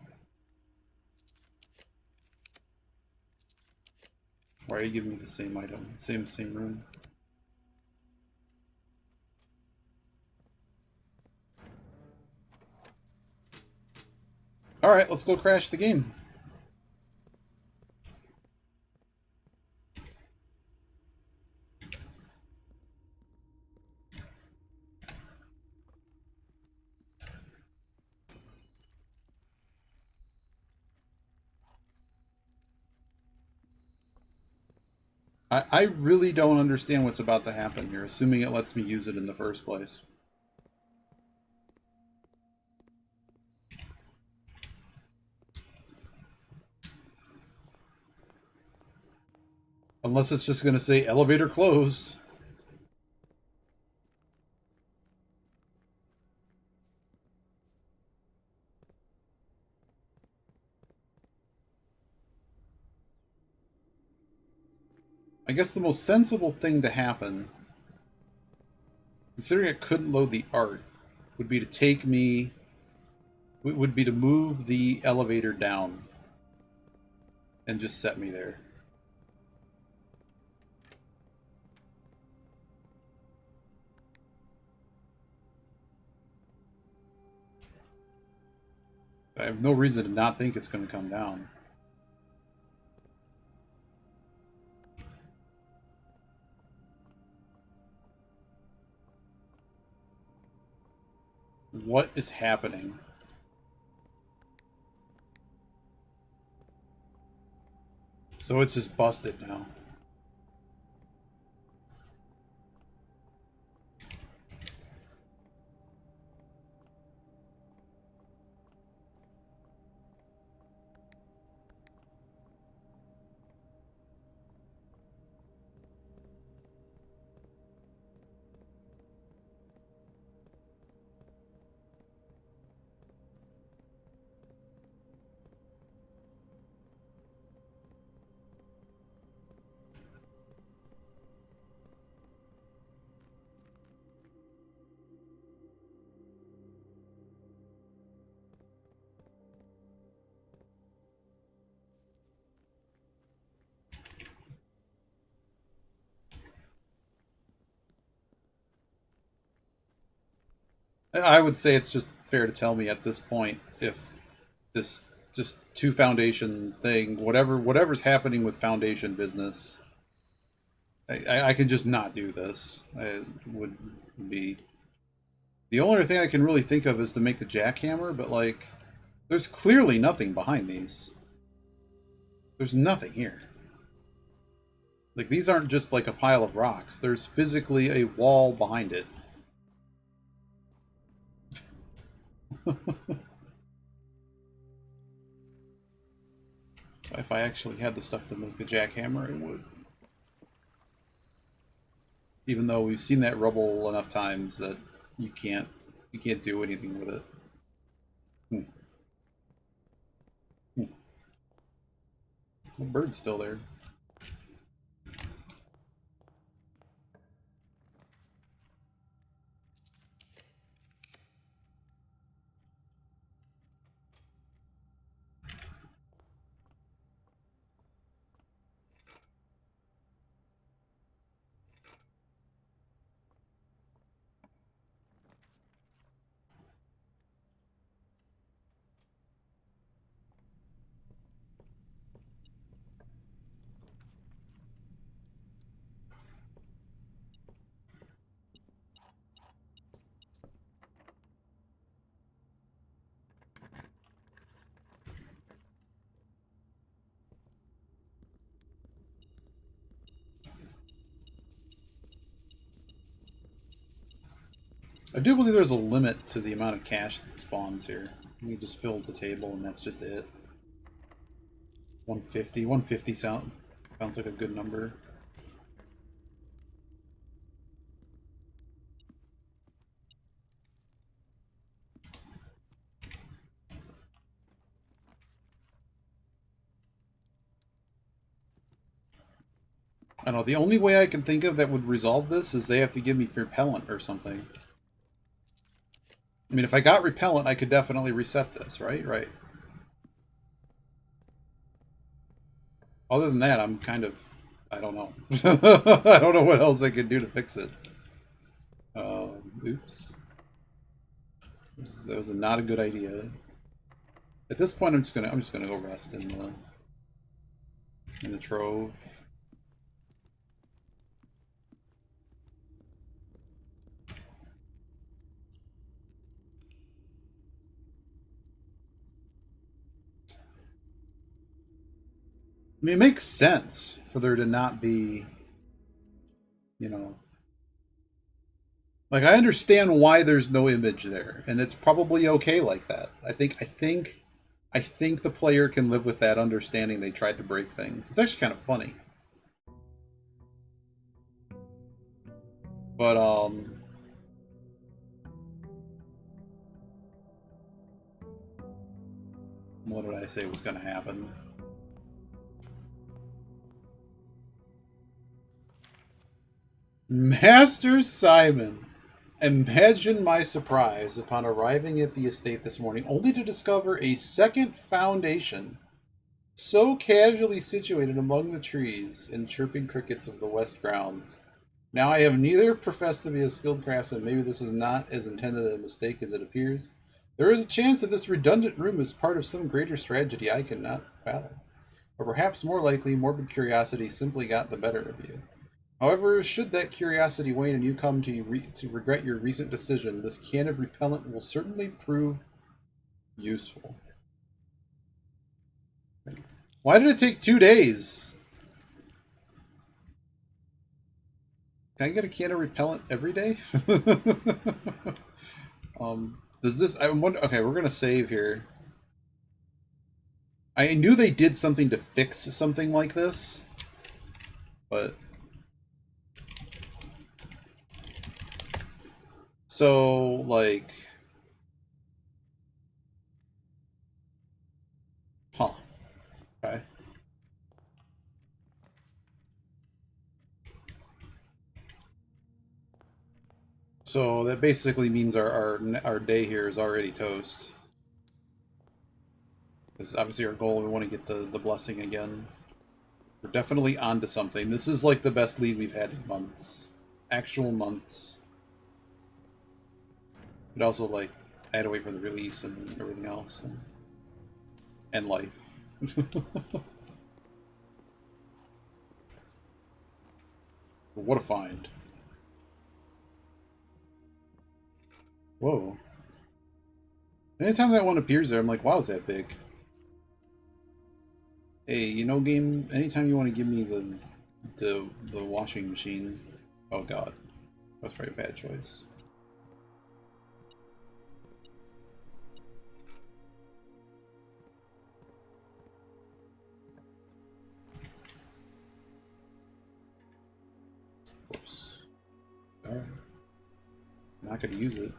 Why are you giving me the same item? Same room. Alright, let's go crash the game. I really don't understand what's about to happen here, assuming it lets me use it in the first place. Unless it's just going to say elevator closed. I guess the most sensible thing to happen Considering I couldn't load the art, would be to take me... would be to move the elevator down and just set me there. I have no reason to not think it's going to come down. What is happening? So it's just busted now. I would say it's just fair to tell me at this point if this just two foundation thing, whatever's happening with foundation business, I can just not do this. It would be the only other thing I can really think of is to make the jackhammer, but like, there's clearly nothing behind these. There's nothing here. Like, these aren't just like a pile of rocks. There's physically a wall behind it. If I actually had the stuff to make the jackhammer, it would. Even though we've seen that rubble enough times that you can't do anything with it. The bird's still there. I do believe there's a limit to the amount of cash that spawns here. He just fills the table and that's just it. 150. 150 sounds like a good number. I don't know, the only way I can think of that would resolve this is they have to give me repellent or something. I mean, if I got repellent, I could definitely reset this, right? Right. Other than that, I'm kind of... I don't know. I don't know what else I could do to fix it. Oops. That was not a good idea. At this point, I'm just gonna go rest in the trove. I mean, it makes sense for there to not be, you know, like I understand why there's no image there, and it's probably okay like that. I think the player can live with that, understanding they tried to break things. It's actually kind of funny. But what did I say was going to happen? Master Simon. Imagine my surprise upon arriving at the estate this morning, only to discover a second foundation so casually situated among the trees and chirping crickets of the west grounds. Now I have neither professed to be a skilled craftsman. Maybe this is not as intended a mistake as it appears. There is a chance that this redundant room is part of some greater tragedy I cannot fathom. Or perhaps more likely, morbid curiosity simply got the better of you. However, should that curiosity wane and you come to regret your recent decision, this can of repellent will certainly prove useful. Why did it take 2 days? Can I get a can of repellent every day? Does this? I wonder. Okay, we're gonna save here. I knew they did something to fix something like this, but so like, huh? Okay. So that basically means our day here is already toast. Because obviously our goal, we want to get the blessing again. We're definitely onto something. This is like the best lead we've had in months. Actual months. But also, like, I had to wait for the release and everything else. And life. What a find. Whoa. Anytime that one appears there, I'm like, wow, is that big? Hey, you know, game, anytime you want to give me the washing machine. Oh god. That's probably a bad choice. Whoops. Alright. Not gonna use it.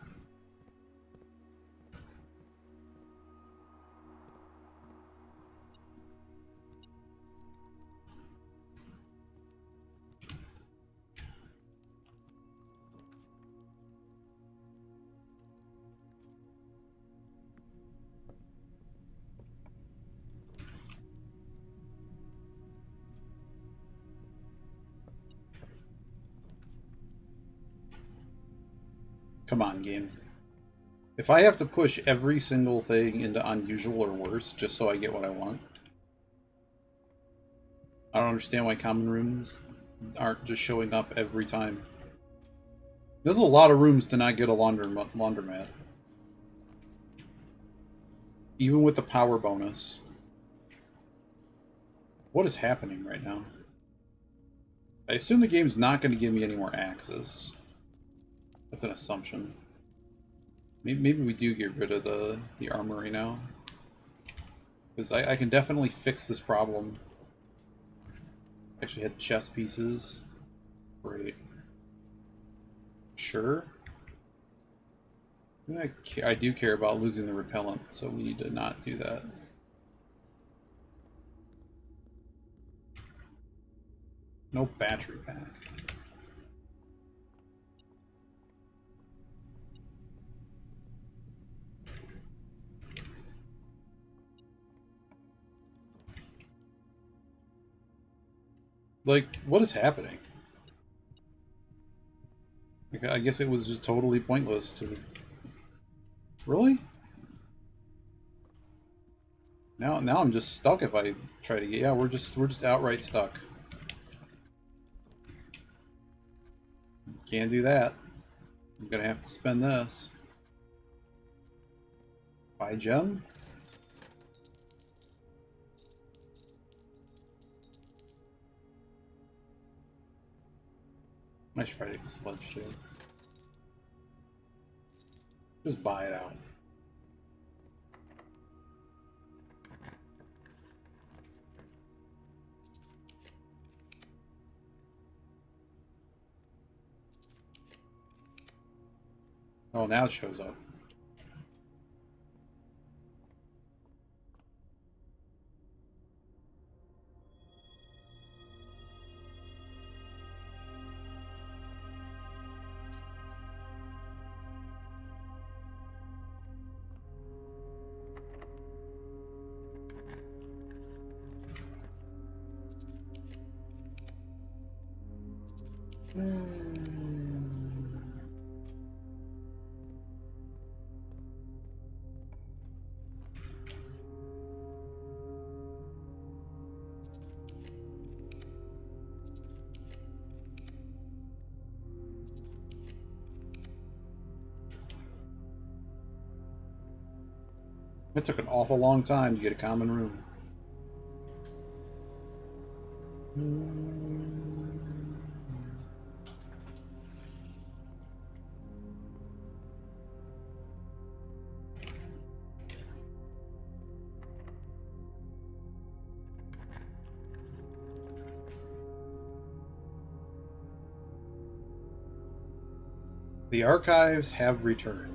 Come on, game. If I have to push every single thing into unusual or worse just so I get what I want, I don't understand why common rooms aren't just showing up every time. This is a lot of rooms to not get a laundromat. Even with the power bonus. What is happening right now? I assume the game's not going to give me any more axes. That's an assumption. Maybe we do get rid of the armory now. Because I can definitely fix this problem. Actually had chest pieces. Great. Sure. I do care about losing the repellent, so we need to not do that. No battery pack. Like, what is happening? Like, I guess it was just totally pointless to... Really? Now I'm just stuck if I try to get... Yeah, we're just outright stuck. Can't do that. I'm gonna have to spend this. Buy gem? I should probably take the sledge too. Just buy it out. Oh, now it shows up. It took an awful long time to get a common room. The archives have returned.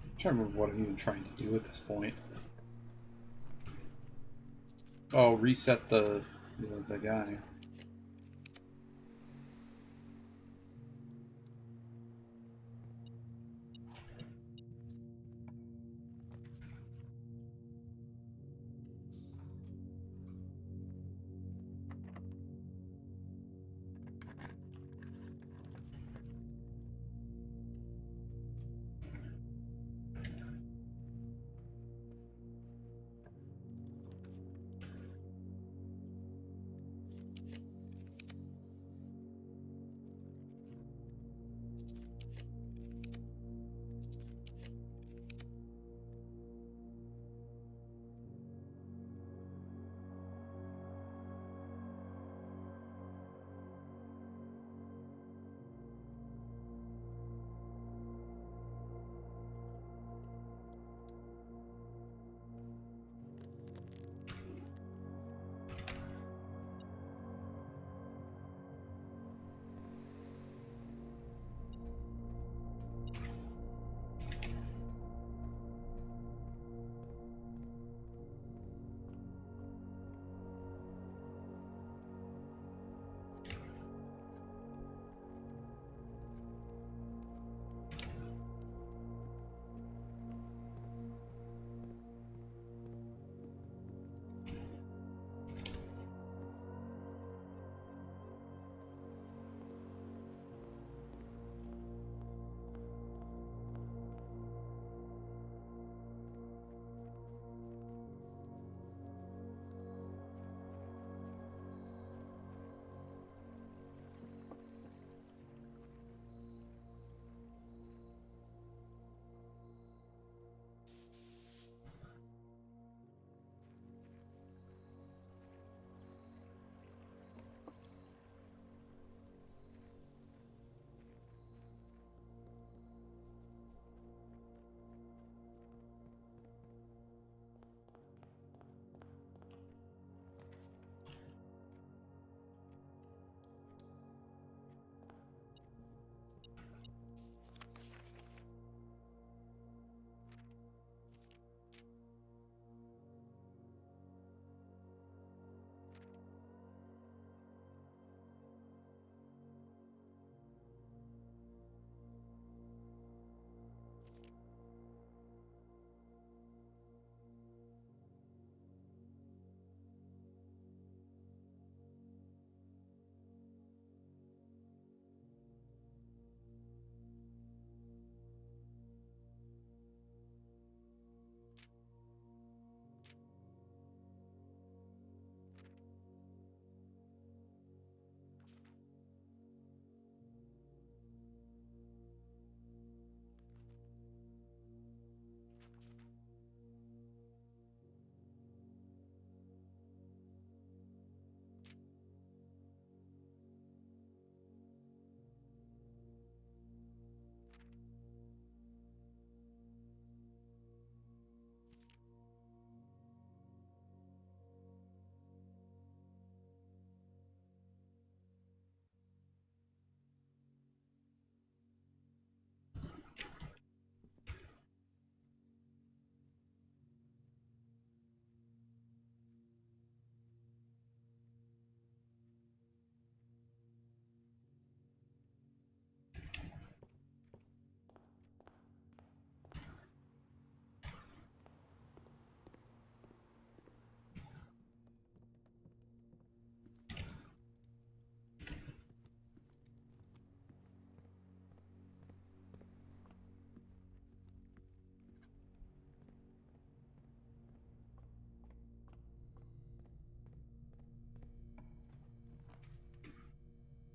I'm trying to remember what I'm even trying to do at this point. Oh, reset the guy.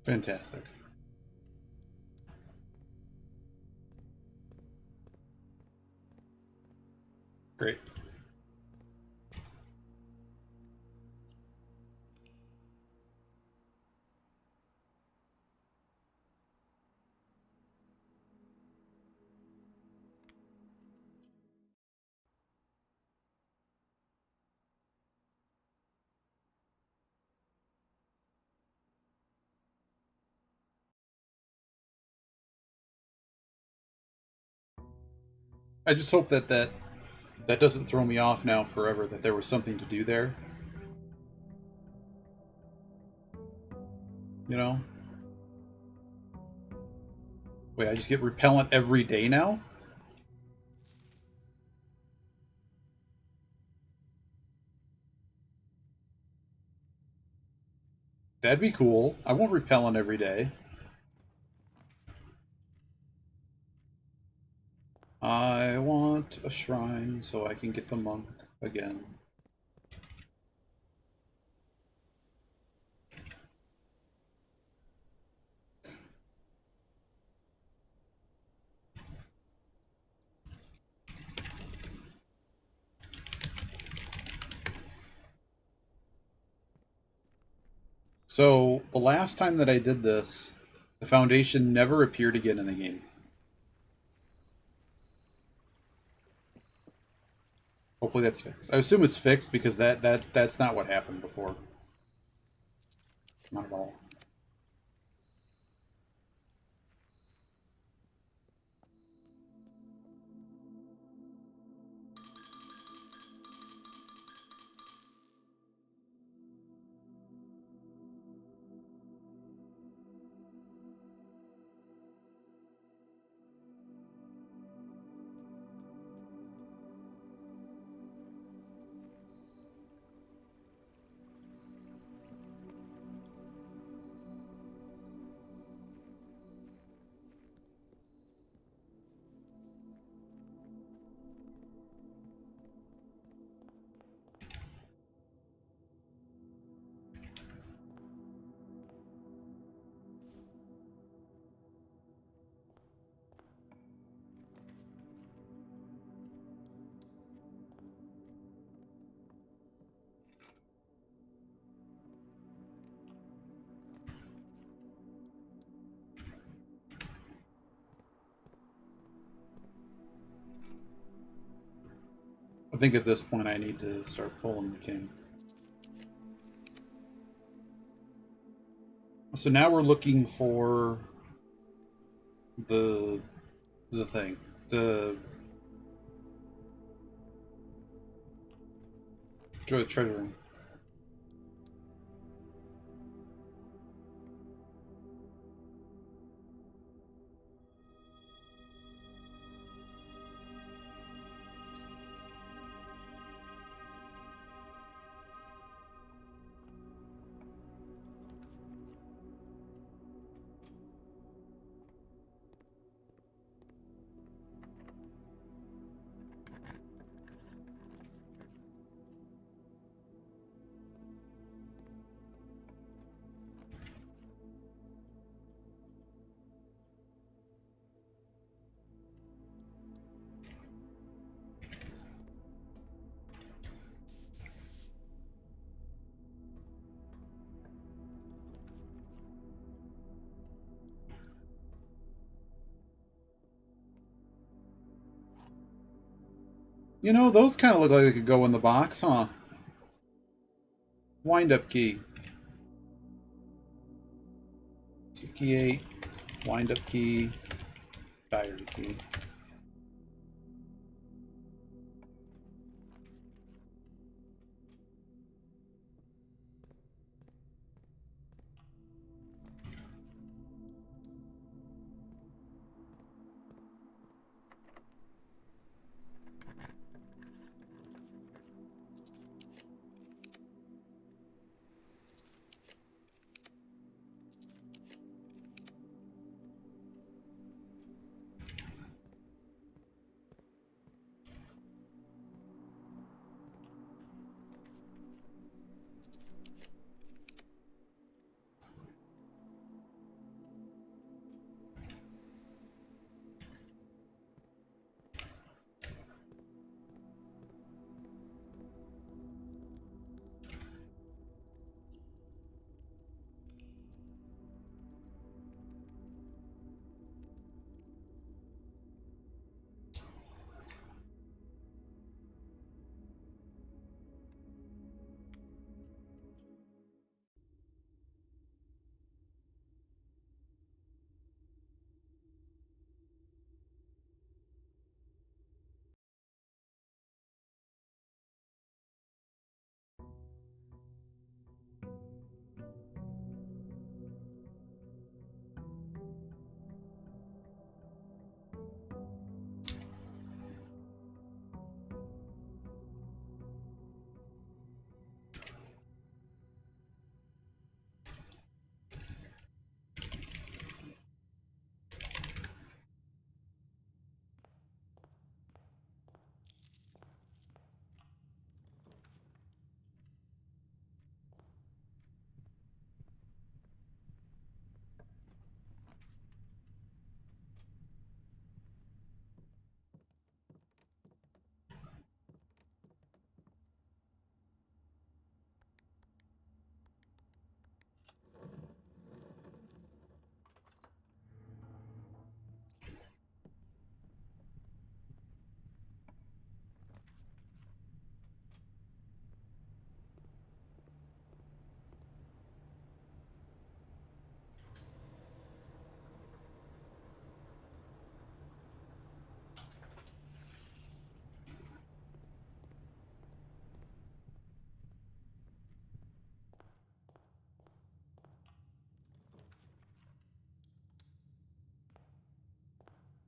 Fantastic. Great. I just hope that doesn't throw me off now forever, that there was something to do there. You know? Wait, I just get repellent every day now? That'd be cool. I won't repellent every day. I want a shrine so I can get the monk again. So, the last time that I did this, the Foundation never appeared again in the game. Hopefully that's fixed. I assume it's fixed because that's not what happened before. Not at all. I think at this point I need to start pulling the king. So now we're looking for the thing. The treasure room. You know, those kind of look like they could go in the box, huh? Wind-up key. So key 8, wind-up key, diary key.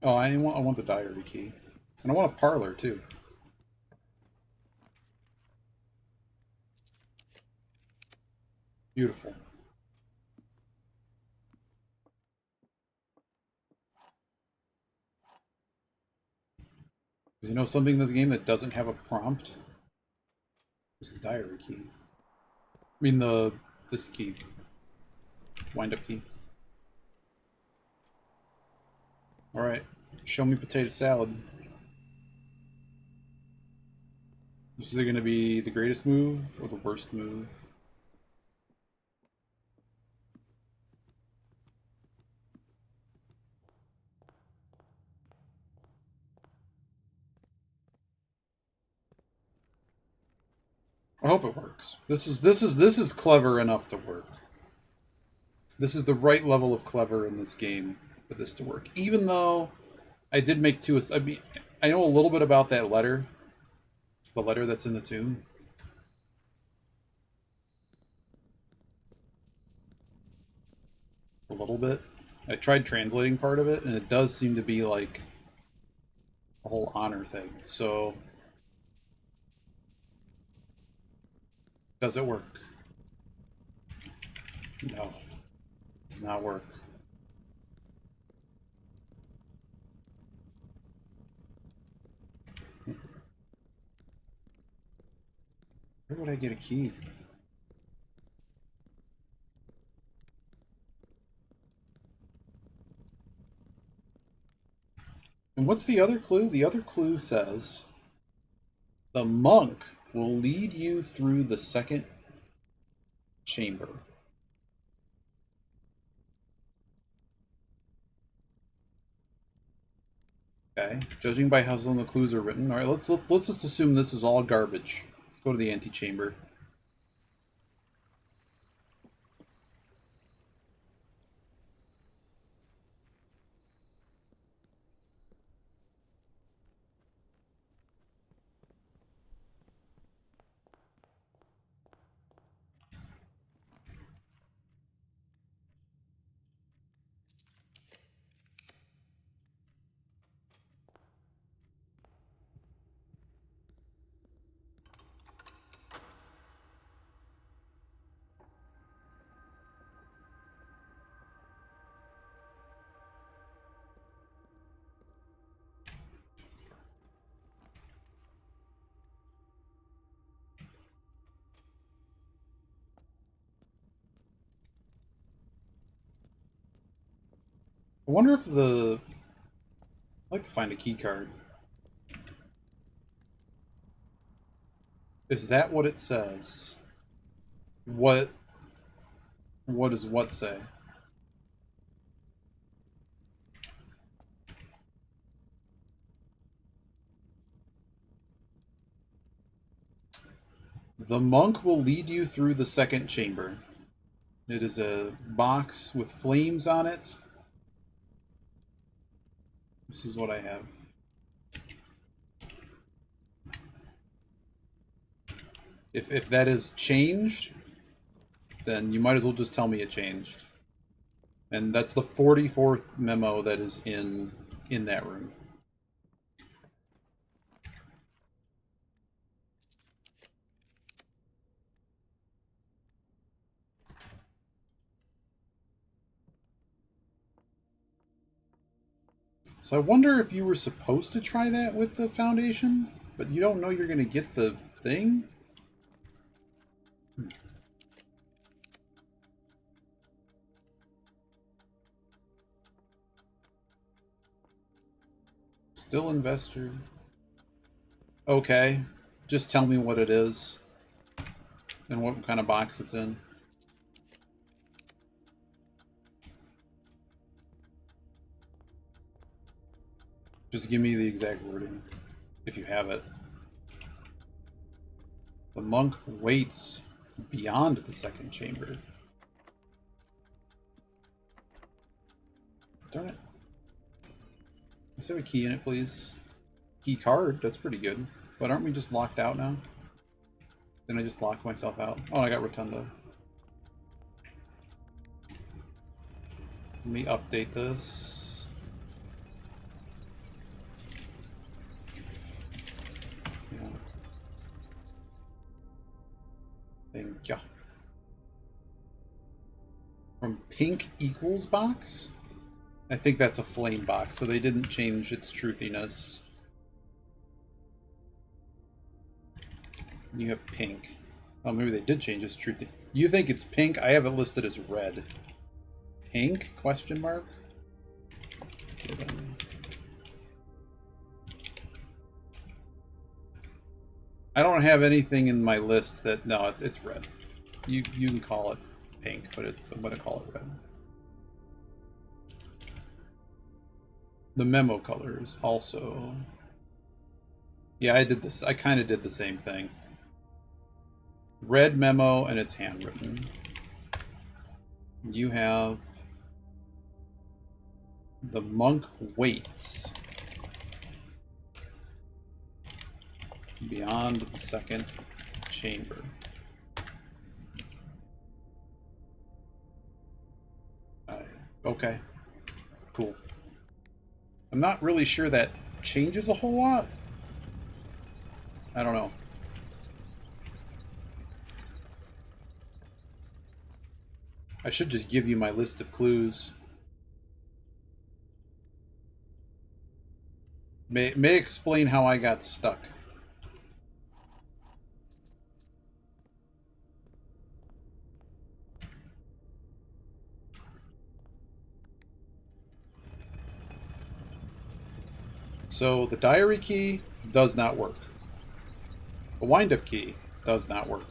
Oh, I want the diary key. And I want a parlor, too. Beautiful. You know something in this game that doesn't have a prompt? It's the diary key. I mean this key. Wind up key. Alright. Show me potato salad. This is either gonna be the greatest move or the worst move. I hope it works. This is clever enough to work. This is the right level of clever in this game for this to work. Even though I did make two. I mean, I know a little bit about that letter, the letter that's in the tomb. A little bit. I tried translating part of it, and it does seem to be like a whole honor thing. So, does it work? No, it does not work. Where would I get a key? And what's the other clue? The other clue says the monk will lead you through the second chamber. Okay. Judging by how some of the clues are written. All right, let's just assume this is all garbage. Let's go to the antechamber. I wonder if the... I'd like to find a key card. Is that what it says? What does what say? The monk will lead you through the second chamber. It is a box with flames on it. This is what I have. If that is changed, then you might as well just tell me it changed. And that's the 44th memo that is in that room. So I wonder if you were supposed to try that with the Foundation, but you don't know you're going to get the thing? Still investor. Okay. Just tell me what it is and what kind of box it's in. Just give me the exact wording, if you have it. The monk waits beyond the second chamber. Darn it. Let's have a key in it, please. Key card, that's pretty good. But aren't we just locked out now? Then I just locked myself out. Oh, I got Rotunda. Let me update this. From pink equals box? I think that's a flame box, so they didn't change its truthiness. You have pink. Oh, maybe they did change its truthy. You think it's pink? I have it listed as red. Pink? Question mark? Given. I don't have anything in my list that... No, it's red. You can call it pink, but I'm going to call it red. The memo colors also... Yeah, I did this. I kind of did the same thing. Red memo, and it's handwritten. You have... The monk waits. Beyond the second chamber. Okay. Cool. I'm not really sure that changes a whole lot. I don't know. I should just give you my list of clues. May explain how I got stuck. So the diary key does not work. The wind-up key does not work.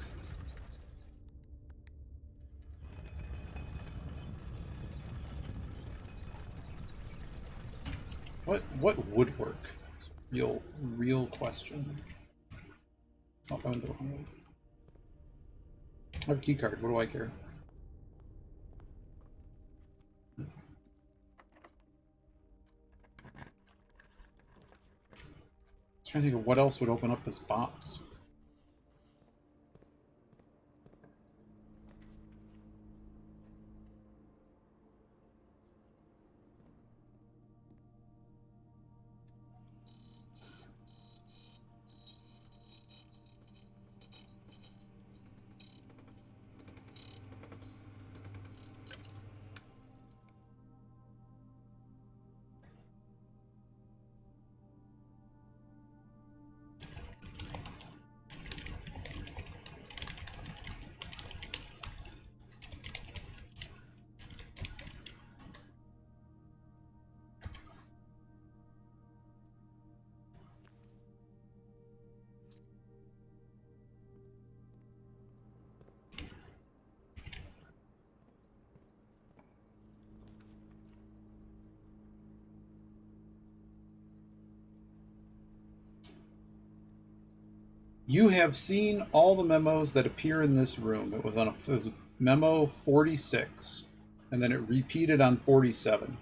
What would work? Real question. Oh, I went the wrong way. I have a key card. What do I care? I'm trying to think of what else would open up this box. You have seen all the memos that appear in this room. It was memo 46, and then it repeated on 47.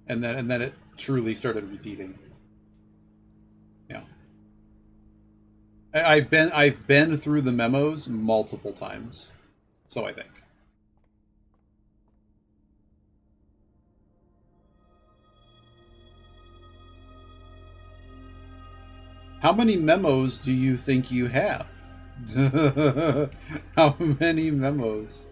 And then it truly started repeating. Yeah. I've been through the memos multiple times, so I think. How many memos do you think you have? How many memos?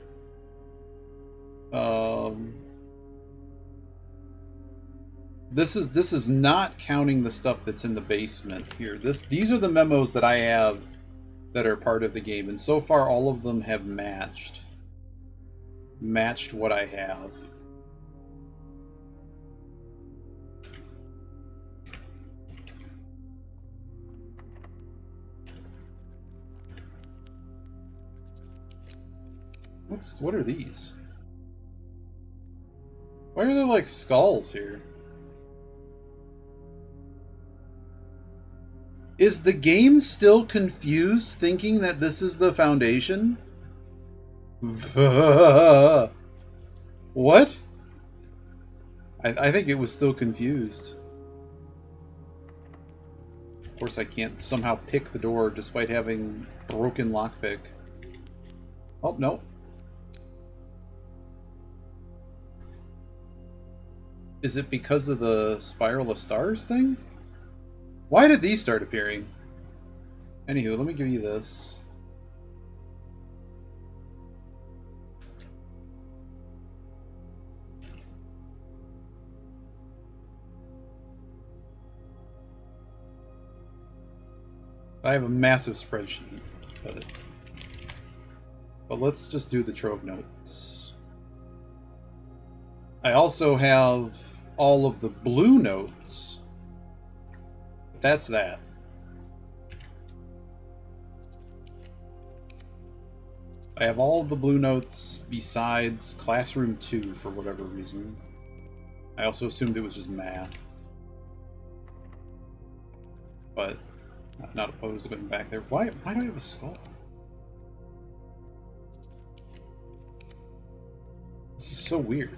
This is not counting the stuff that's in the basement here. These are the memos that I have that are part of the game, and so far all of them have matched what I have. What are these? Why are there like skulls here? Is the game still confused, thinking that this is the Foundation? What? I think it was still confused. Of course, I can't somehow pick the door despite having broken lockpick. Oh, no. Is it because of the Spiral of Stars thing? Why did these start appearing? Anywho, let me give you this. I have a massive spreadsheet, but let's just do the trove notes. I also have all of the blue notes. That's that. I have all of the blue notes besides Classroom 2 for whatever reason. I also assumed it was just math. But I'm not opposed to going back there. Why do I have a skull? This is so weird.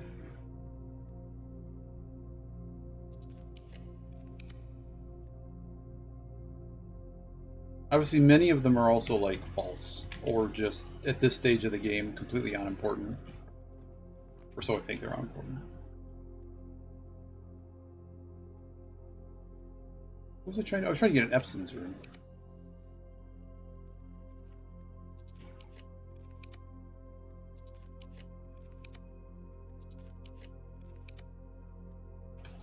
Obviously, many of them are also, like, false. Or just, at this stage of the game, completely unimportant. Or so I think they're unimportant. What was I trying to... I was trying to get an Epson's room.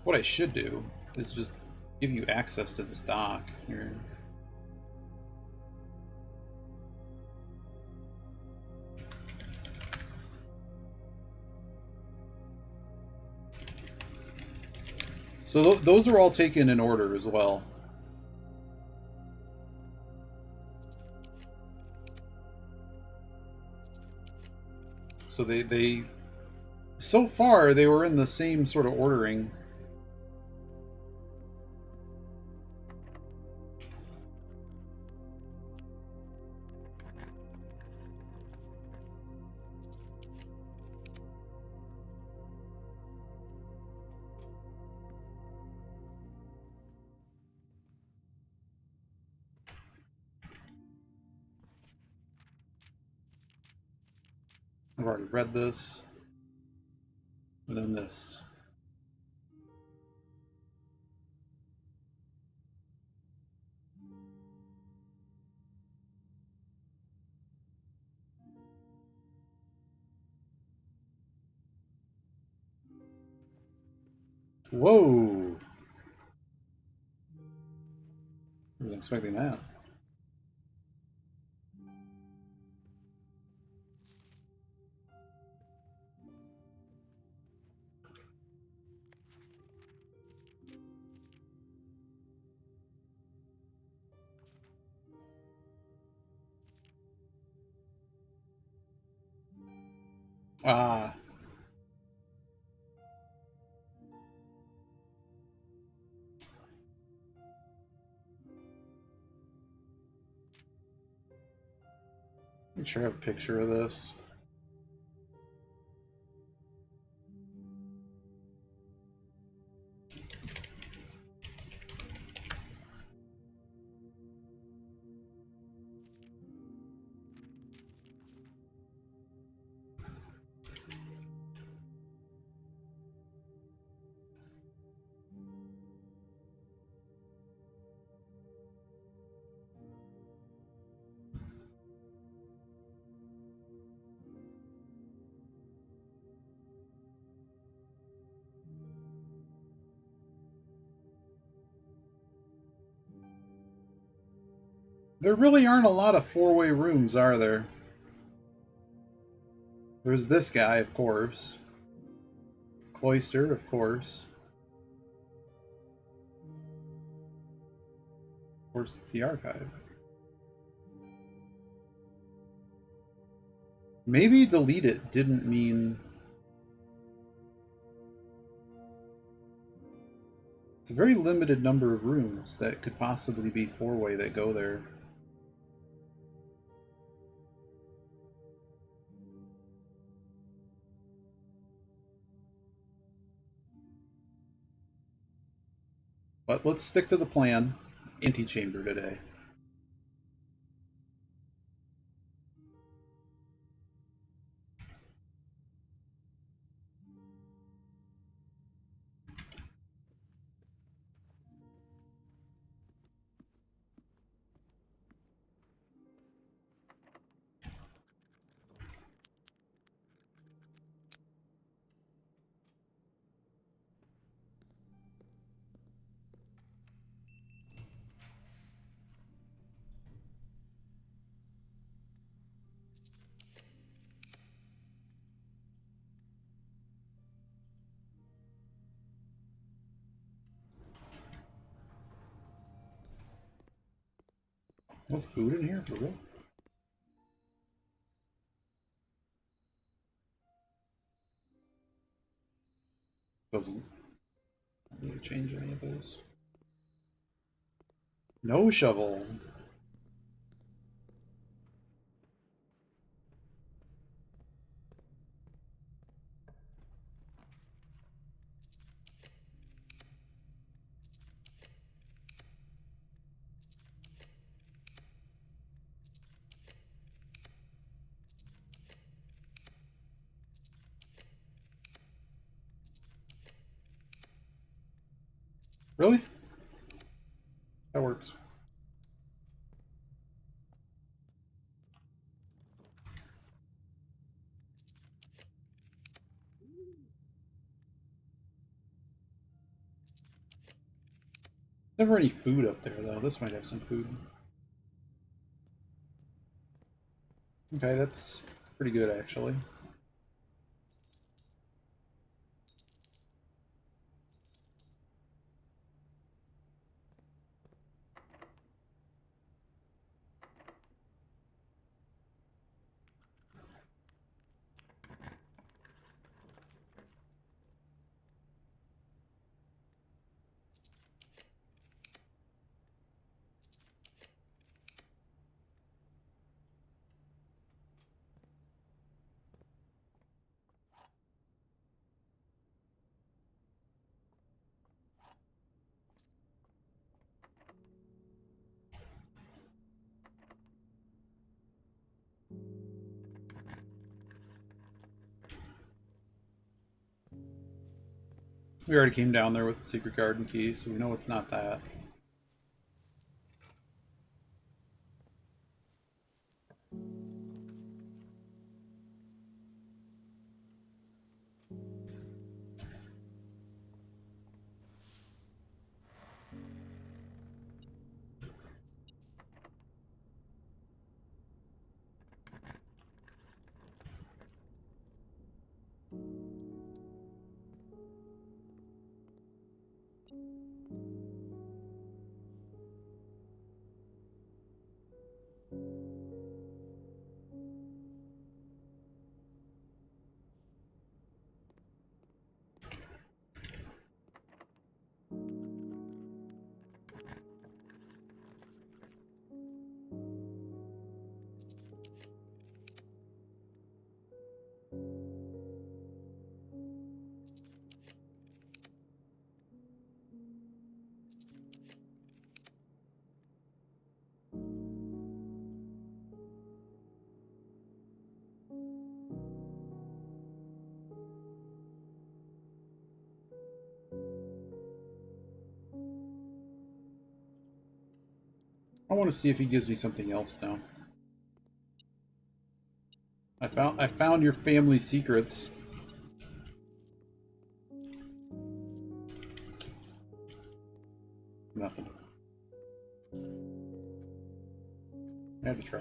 What I should do is just give you access to this dock here. So those are all taken in order as well. So they so far they were in the same sort of ordering. I've already read this. And then this. Whoa! I wasn't expecting that. Ah. Make sure I have a picture of this. There really aren't a lot of four-way rooms, are there? There's this guy, of course. Cloister, of course. Of course, the archive. Maybe delete it didn't mean... It's a very limited number of rooms that could possibly be four-way that go there. But let's stick to the plan. Antechamber today. No food in here, for real? Doesn't need to change any of those. No shovel. Really? That works. Never any food up there, though. This might have some food. Okay, that's pretty good, actually. We already came down there with the secret garden key, so we know it's not that. I want to see if he gives me something else now. I found your family secrets. Nothing. I had to try.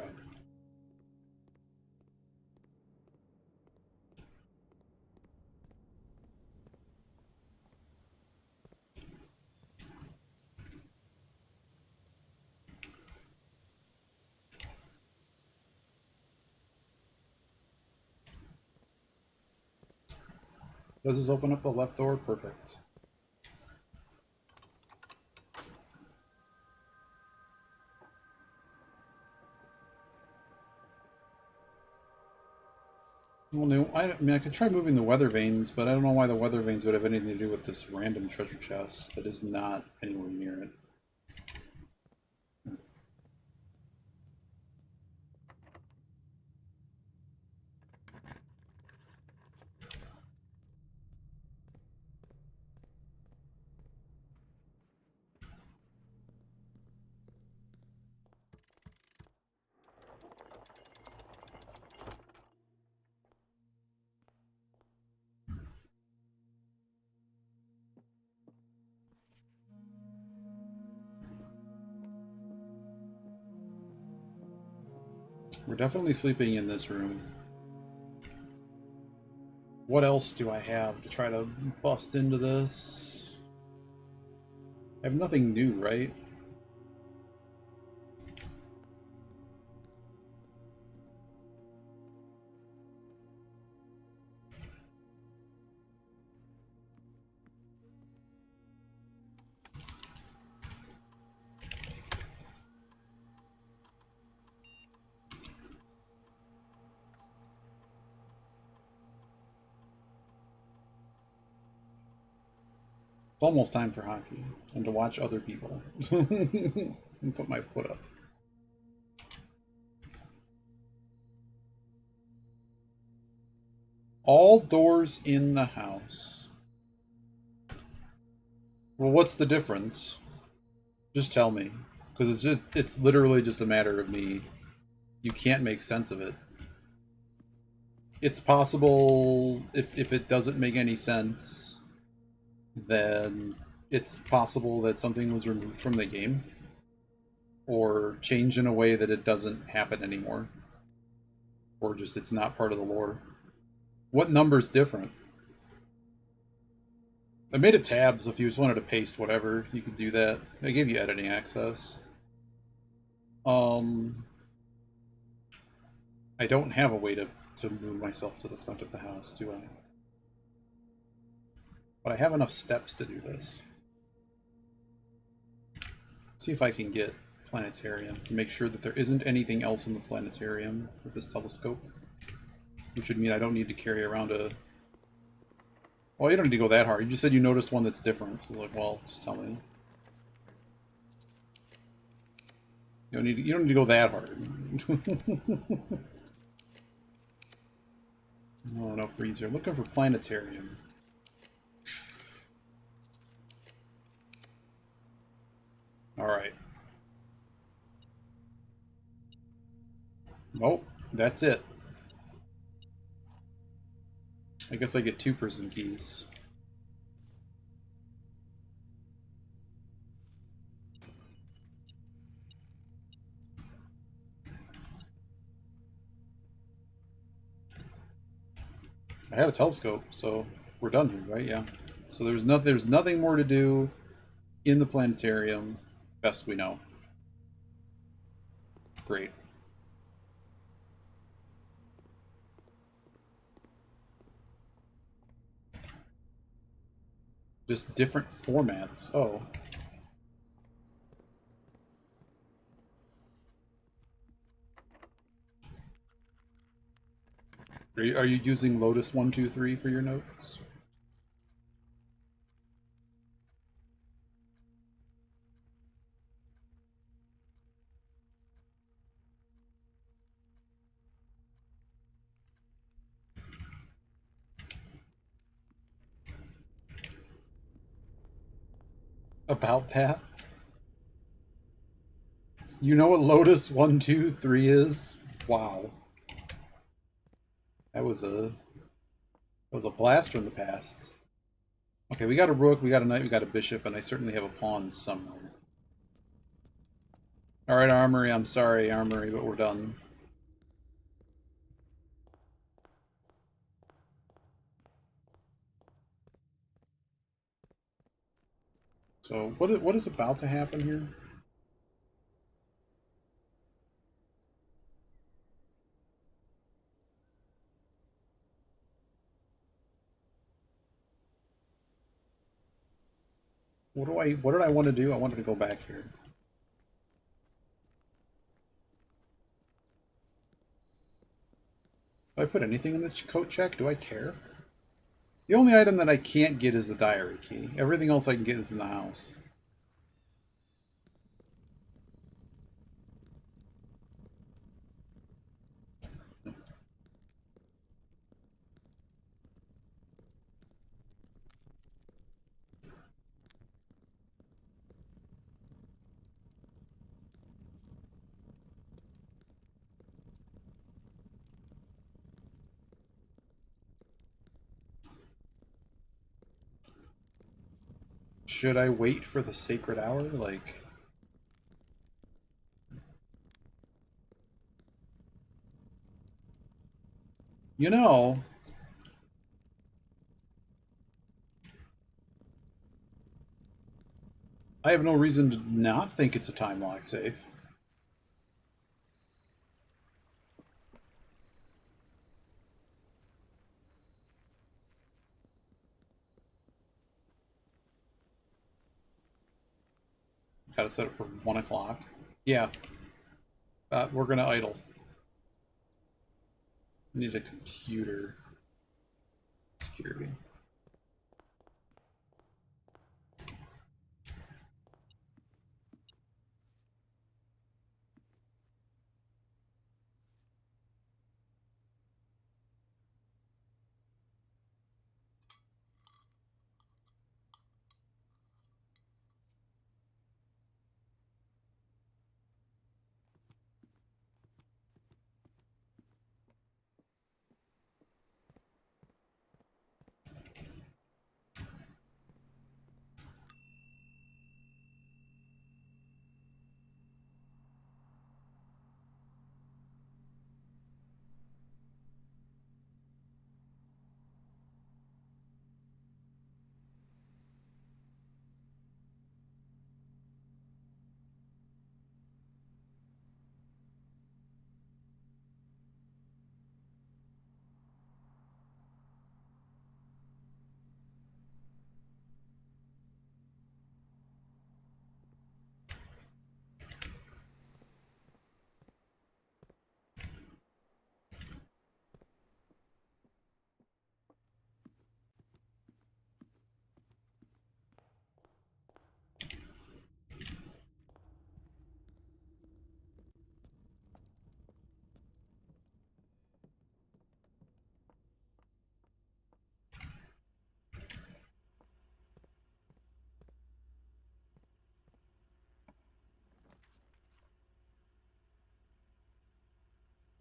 Does this open up the left door? Perfect. Well, no, I mean, I could try moving the weather vanes, but I don't know why the weather vanes would have anything to do with this random treasure chest that is not anywhere near it. We're definitely sleeping in this room. What else do I have to try to bust into this? I have nothing new, right? It's almost time for hockey and to watch other people. And put my foot up. All doors in the house. Well, what's the difference? Just tell me. Because it's literally just a matter of me. You can't make sense of it. It's possible, if it doesn't make any sense, then it's possible that something was removed from the game. Or changed in a way that it doesn't happen anymore. Or just it's not part of the lore. What number's different? I made a tab, so if you just wanted to paste whatever, you could do that. I gave you editing access. I don't have a way to move myself to the front of the house, do I? But I have enough steps to do this. Let's see if I can get planetarium to make sure that there isn't anything else in the planetarium with this telescope. Which would mean I don't need to carry around a... Well, you don't need to go that hard. You just said you noticed one that's different. So like, well, just tell me. You don't need to go that hard. Oh, no freezer. Looking for planetarium. Alright. Nope, that's it. I guess I get 2 prison keys. I have a telescope, so we're done here, right? Yeah. So there's nothing more to do in the planetarium, best we know. Great. Just different formats. Oh. Are you using Lotus 123 for your notes? About that? You know what Lotus 123 is? Wow. That was a blast from the past. Okay, we got a rook, we got a knight, we got a bishop, and I certainly have a pawn somewhere. Alright, Armory, I'm sorry, Armory, but we're done. So, what is about to happen here? What did I want to do? I wanted to go back here. Do I put anything in the coat check? Do I care? The only item that I can't get is the diary key. Everything else I can get is in the house. Should I wait for the sacred hour? Like... You know... I have no reason to not think it's a time lock safe. Gotta set it for 1 o'clock. Yeah. We're gonna idle. Need a computer. Security.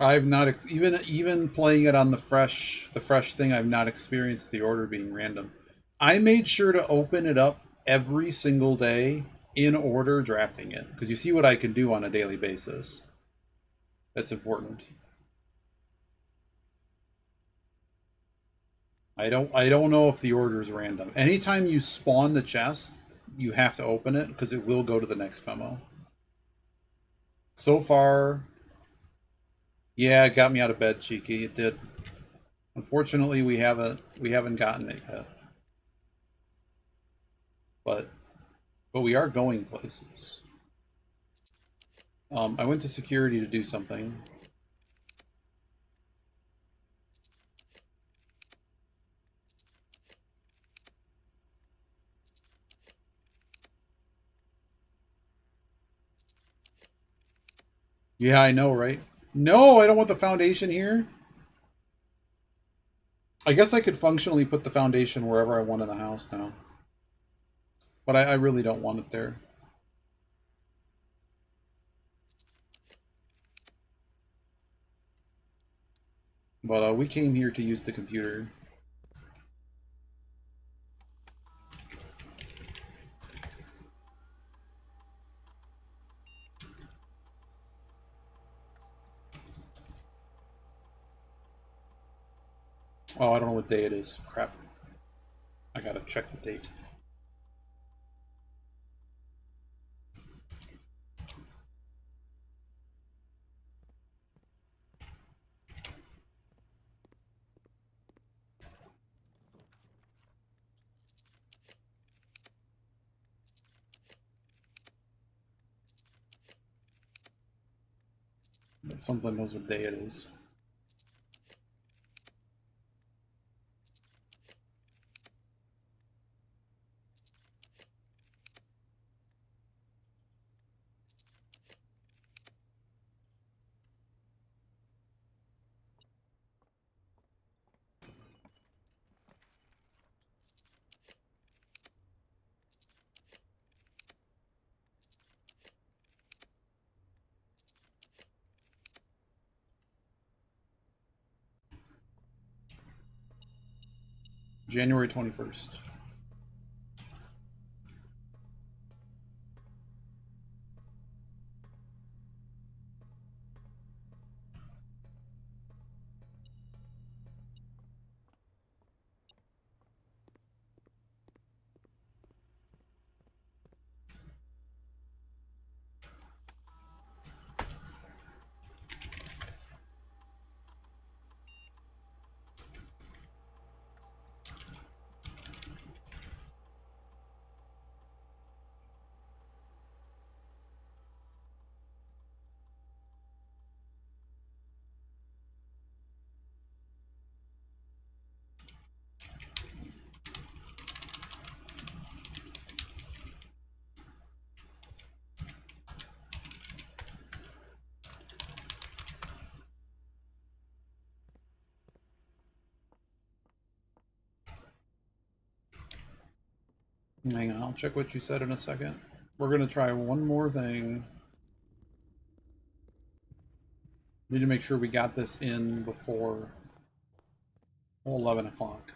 I've not even playing it on the fresh thing. I've not experienced the order being random. I made sure to open it up every single day in order drafting it because you see what I can do on a daily basis. That's important. I don't know if the order is random. Anytime you spawn the chest, you have to open it because it will go to the next memo. So far, yeah, it got me out of bed, cheeky. It did. Unfortunately, we haven't gotten it yet. But we are going places. I went to security to do something. Yeah, I know, right? No, I don't want the foundation here. I guess I could functionally put the foundation wherever I want in the house now. But I really don't want it there. But we came here to use the computer. Oh, I don't know what day it is. Crap. I gotta check the date. But something knows what day it is. January 21st. Hang on, I'll check what you said in a second. We're gonna try one more thing. Need to make sure we got this in before 11 o'clock.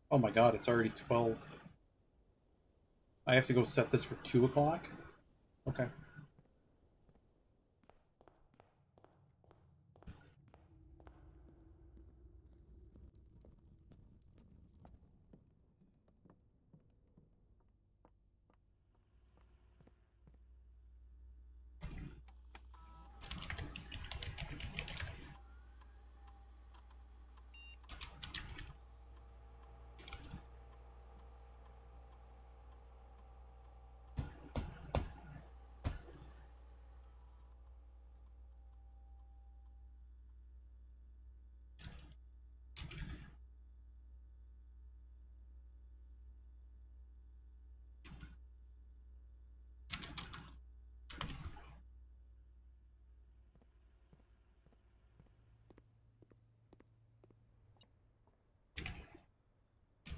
Oh my god, it's already 12. I have to go set this for 2 o'clock? Okay.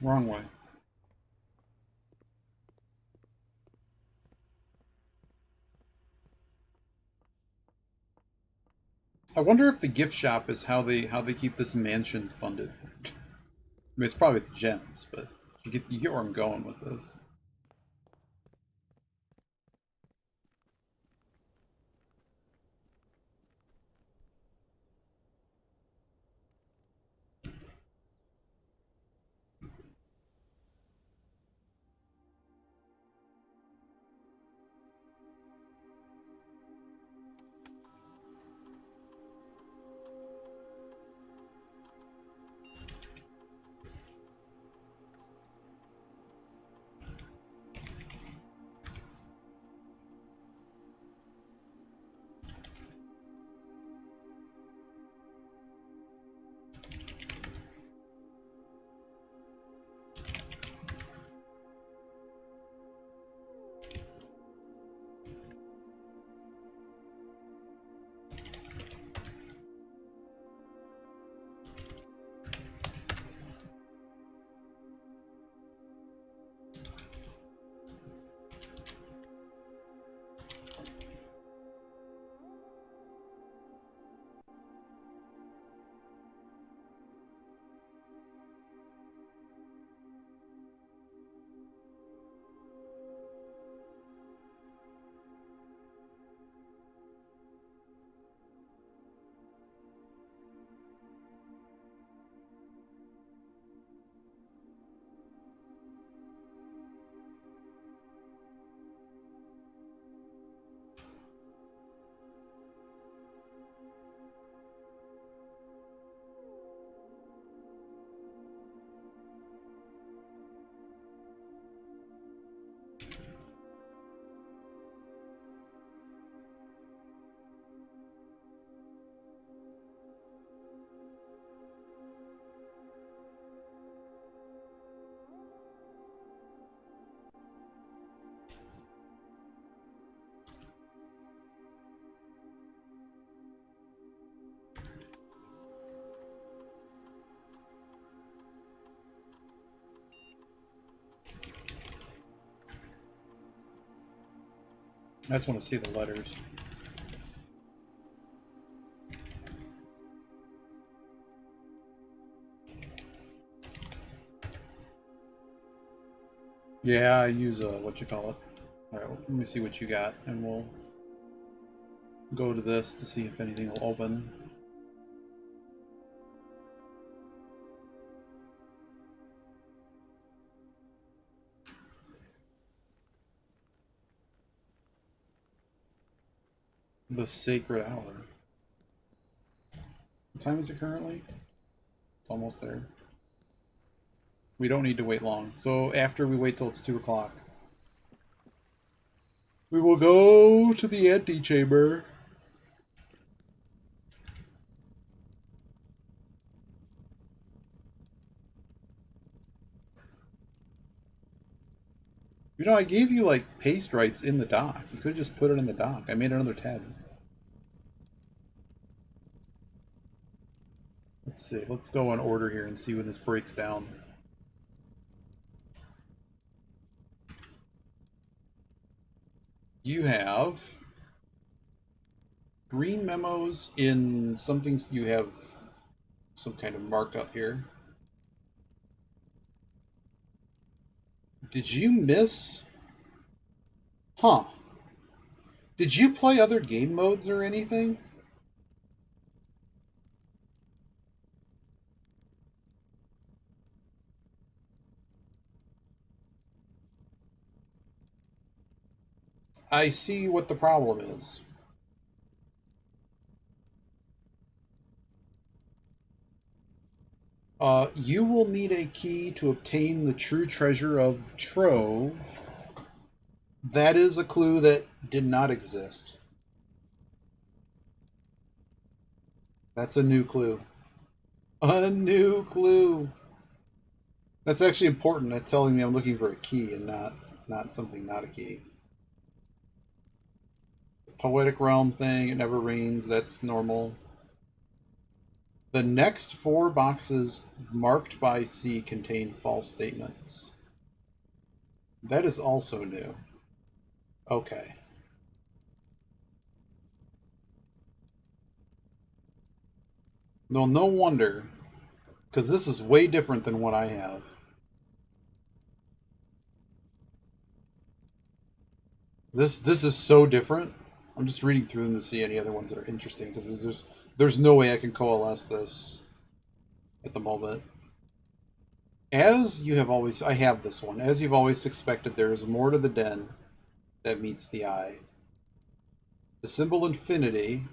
Wrong way. I wonder if the gift shop is how they keep this mansion funded. I mean, it's probably the gems, but you get where I'm going with this. I just want to see the letters. Yeah, I use what you call it. All right, let me see what you got, and we'll go to this to see if anything will open. The Sacred Hour. What time is it currently? It's almost there. We don't need to wait long. So after we wait till it's 2 o'clock, we will go to the antechamber. You know, I gave you like paste rights in the dock. You could have just put it in the dock. I made another tab. Let's see. Let's go in order here and see when this breaks down. You have green memos in some things. You have some kind of markup here. Did you miss? Huh. Did you play other game modes or anything? I see what the problem is. You will need a key to obtain the true treasure of Trove. That is a clue that did not exist. That's a new clue. A new clue. That's actually important. That's telling me I'm looking for a key and not something not a key. Poetic realm thing, it never rains, that's normal. The next 4 boxes marked by C contain false statements. That is also new. Okay. No, no wonder. Because this is way different than what I have. This is so different. I'm just reading through them to see any other ones that are interesting, because there's no way I can coalesce this at the moment. As you have always, I have this one. As you've always suspected, there is more to the den that meets the eye. The symbol infinity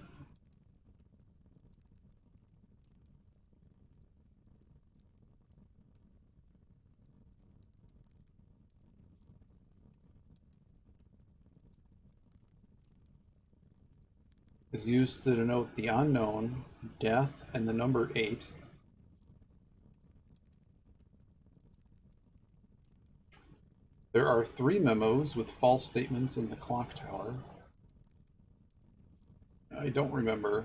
is used to denote the unknown, death, and the number 8. There are 3 memos with false statements in the clock tower. I don't remember.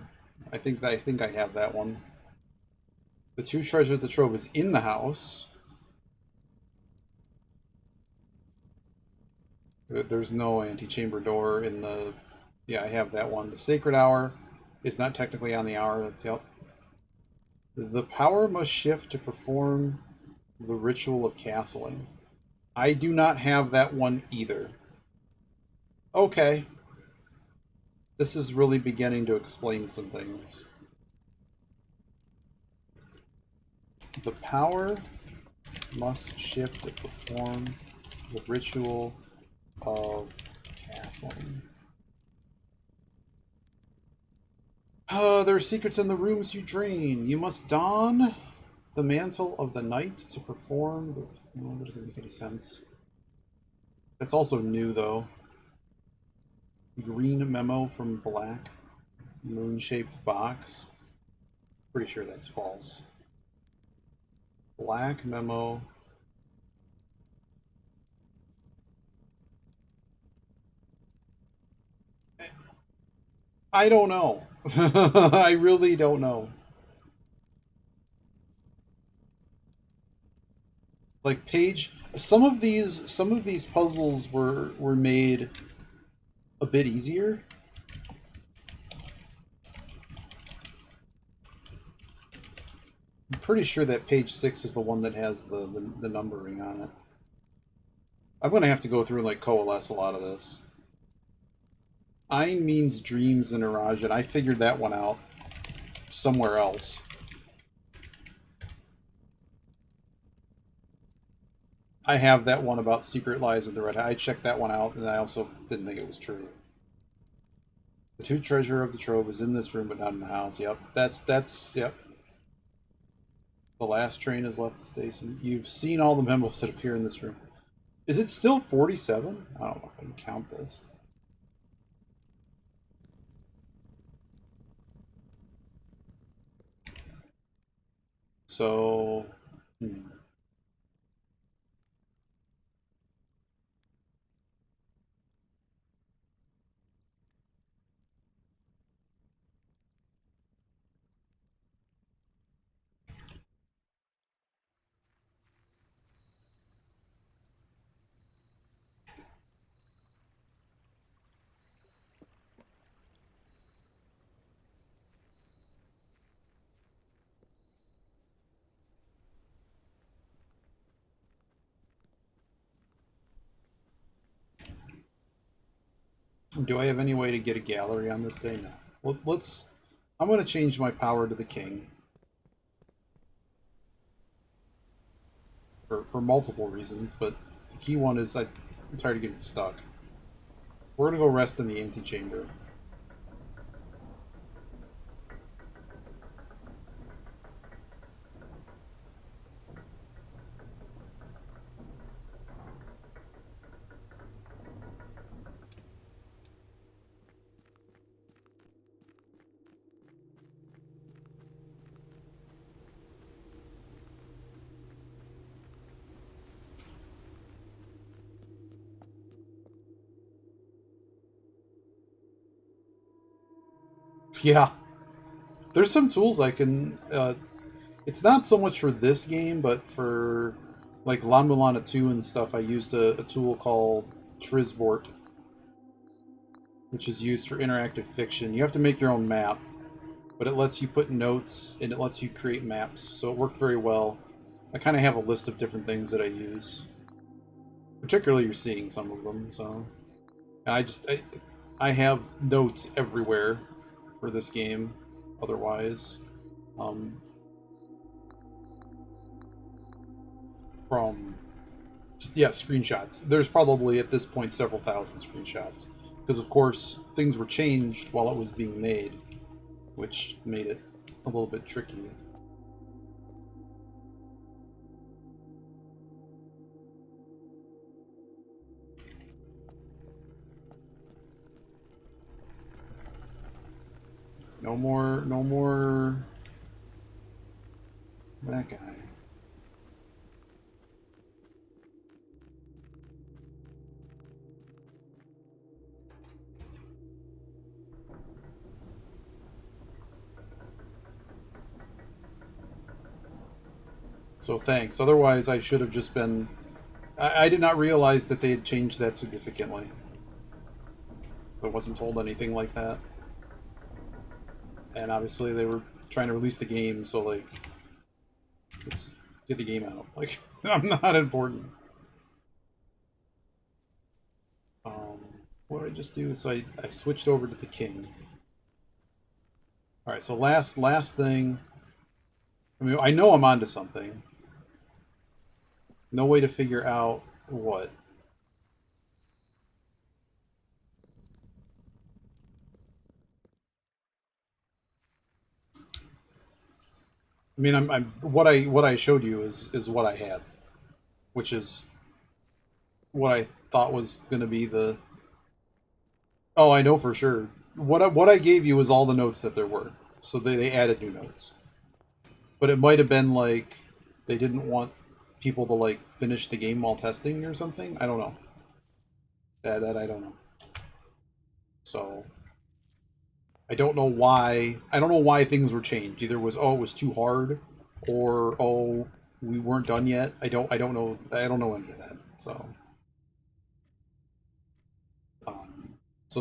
I think I have that one. The 2 treasure of the trove is in the house. There's no antechamber door in the... Yeah, I have that one. The sacred hour is not technically on the hour. That's yep. The power must shift to perform the ritual of castling. I do not have that one either. Okay. This is really beginning to explain some things. The power must shift to perform the ritual of castling. There are secrets in the rooms you drain. You must don the mantle of the knight to perform the... No, that doesn't make any sense. That's also new, though. Green memo from black. Moon-shaped box. Pretty sure that's false. Black memo. I don't know. I really don't know. Like page, some of these puzzles were made a bit easier. I'm pretty sure that page 6 is the one that has the numbering on it. I'm gonna have to go through and like coalesce a lot of this. Ein means dreams in Iraj, I figured that one out somewhere else. I have that one about secret lies in the red hat. I checked that one out, and I also didn't think it was true. The 2 treasure of the trove is in this room, but not in the house. Yep, that's yep. The last train has left the station. You've seen all the memos that appear in this room. Is it still 47? I don't know if I can count this. So, do I have any way to get a gallery on this day? No. Let's... I'm going to change my power to the king. For multiple reasons, but the key one is I'm tired of getting stuck. We're going to go rest in the antechamber. Yeah. There's some tools I can... it's not so much for this game, but for like La Mulana 2 and stuff, I used a tool called Trisbort, which is used for interactive fiction. You have to make your own map. but it lets you put notes and it lets you create maps, so it worked very well. I kind of have a list of different things that I use. Particularly you're seeing some of them, so... And I have notes everywhere for this game, otherwise. From... Just, yeah, screenshots. There's probably, at this point, several thousand screenshots. Because, of course, things were changed while it was being made, which made it a little bit tricky. No more... that guy. So thanks. Otherwise, I should have just been... I did not realize that they had changed that significantly. I wasn't told anything like that. And obviously they were trying to release the game, so like... Let's get the game out. Like, I'm not important. What did I just do? So I switched over to the king. Alright, so last thing... I mean, I know I'm onto something. No way to figure out what. I mean, I'm what I showed you is what I had, which is what I thought was going to be the... Oh, I know for sure. What I gave you was all the notes that there were. So they added new notes. But it might have been like they didn't want people to like finish the game while testing or something. I don't know. That I don't know. So I don't know why. I don't know why things were changed. Either it was, oh, it was too hard, or, oh, we weren't done yet. I don't know. I don't know any of that. So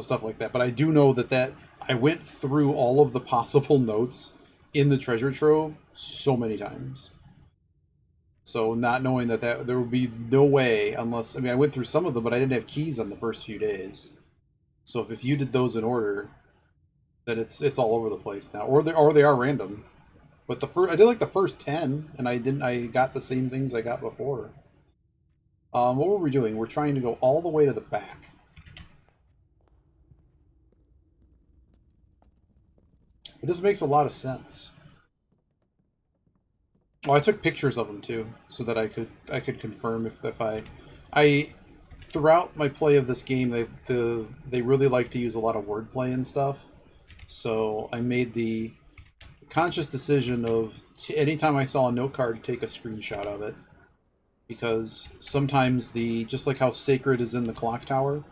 stuff like that. But I do know that I went through all of the possible notes in the treasure trove so many times. So not knowing that there would be no way unless... I mean, I went through some of them, but I didn't have keys on the first few days. So if you did those in order, then it's all over the place now, or they are random. But I did like the first 10, and I got the same things I got before. What were we doing? We're trying to go all the way to the back. But this makes a lot of sense. Oh, I took pictures of them too, so that I could confirm if I throughout my play of this game, they really like to use a lot of wordplay and stuff. So I made the conscious decision of anytime I saw a note card, take a screenshot of it, because sometimes just like how sacred is in the clock tower,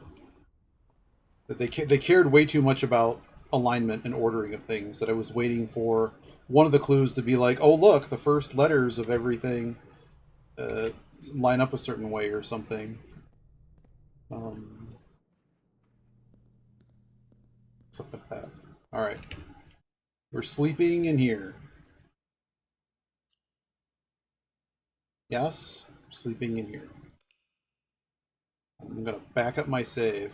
that they cared way too much about alignment and ordering of things that I was waiting for one of the clues to be like, oh look, the first letters of everything line up a certain way or something. Stuff like that. All right, we're sleeping in here. Yes, sleeping in here. I'm gonna back up my save.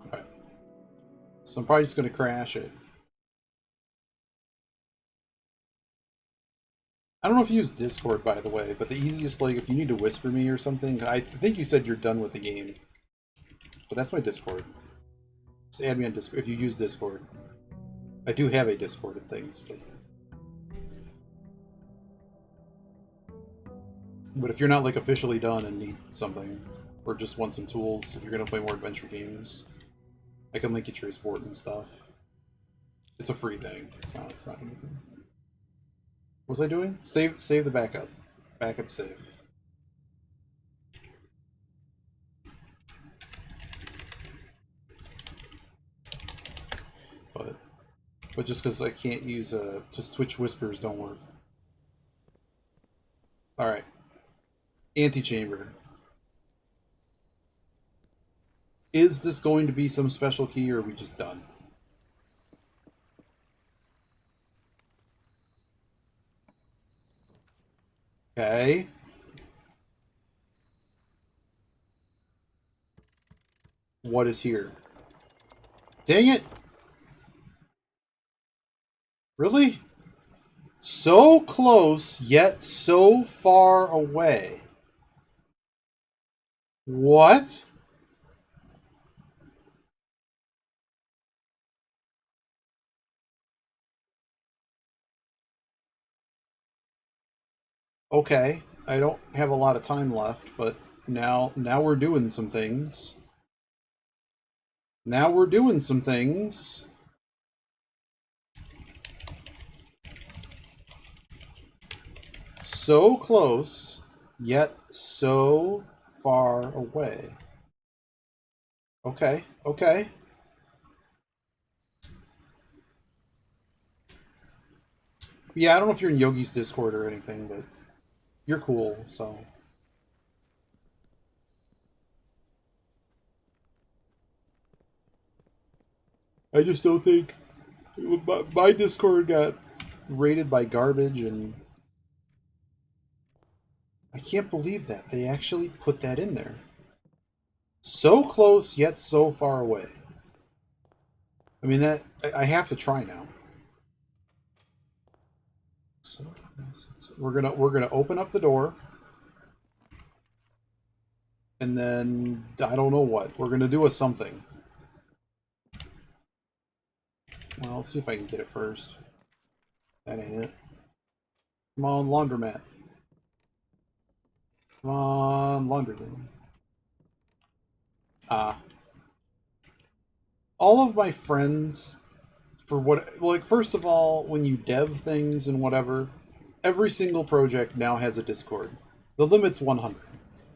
Alright. So I'm probably just gonna crash it. I don't know if you use Discord, by the way, but the easiest, like, if you need to whisper me or something, I think you said you're done with the game. But that's my Discord. Just add me on Discord if you use Discord. I do have a Discord and things, but if you're not, like, officially done and need something, or just want some tools, if you're gonna play more adventure games, I can link you to your sport and stuff. It's a free thing. It's not anything. What was I doing? Save the backup. Backup save. But just because I can't use just Twitch whispers don't work. All right. Antechamber. Is this going to be some special key, or are we just done? Okay. What is here? Dang it! Really? So close, yet so far away. What? Okay, I don't have a lot of time left, but now we're doing some things. Now we're doing some things. So close, yet so far away. Okay, okay. Yeah, I don't know if you're in Yogi's Discord or anything, but you're cool, so. I just don't think my Discord got rated by garbage, and I can't believe that they actually put that in there. So close, yet so far away. I mean, that I have to try now. So we're gonna open up the door, and then I don't know what we're gonna do. A something. Well, let's see if I can get it first. That ain't it. Come on, laundromat. Come on, laundry room. All of my friends, for what, like, first of all, when you dev things and whatever, every single project now has a Discord. The limit's 100.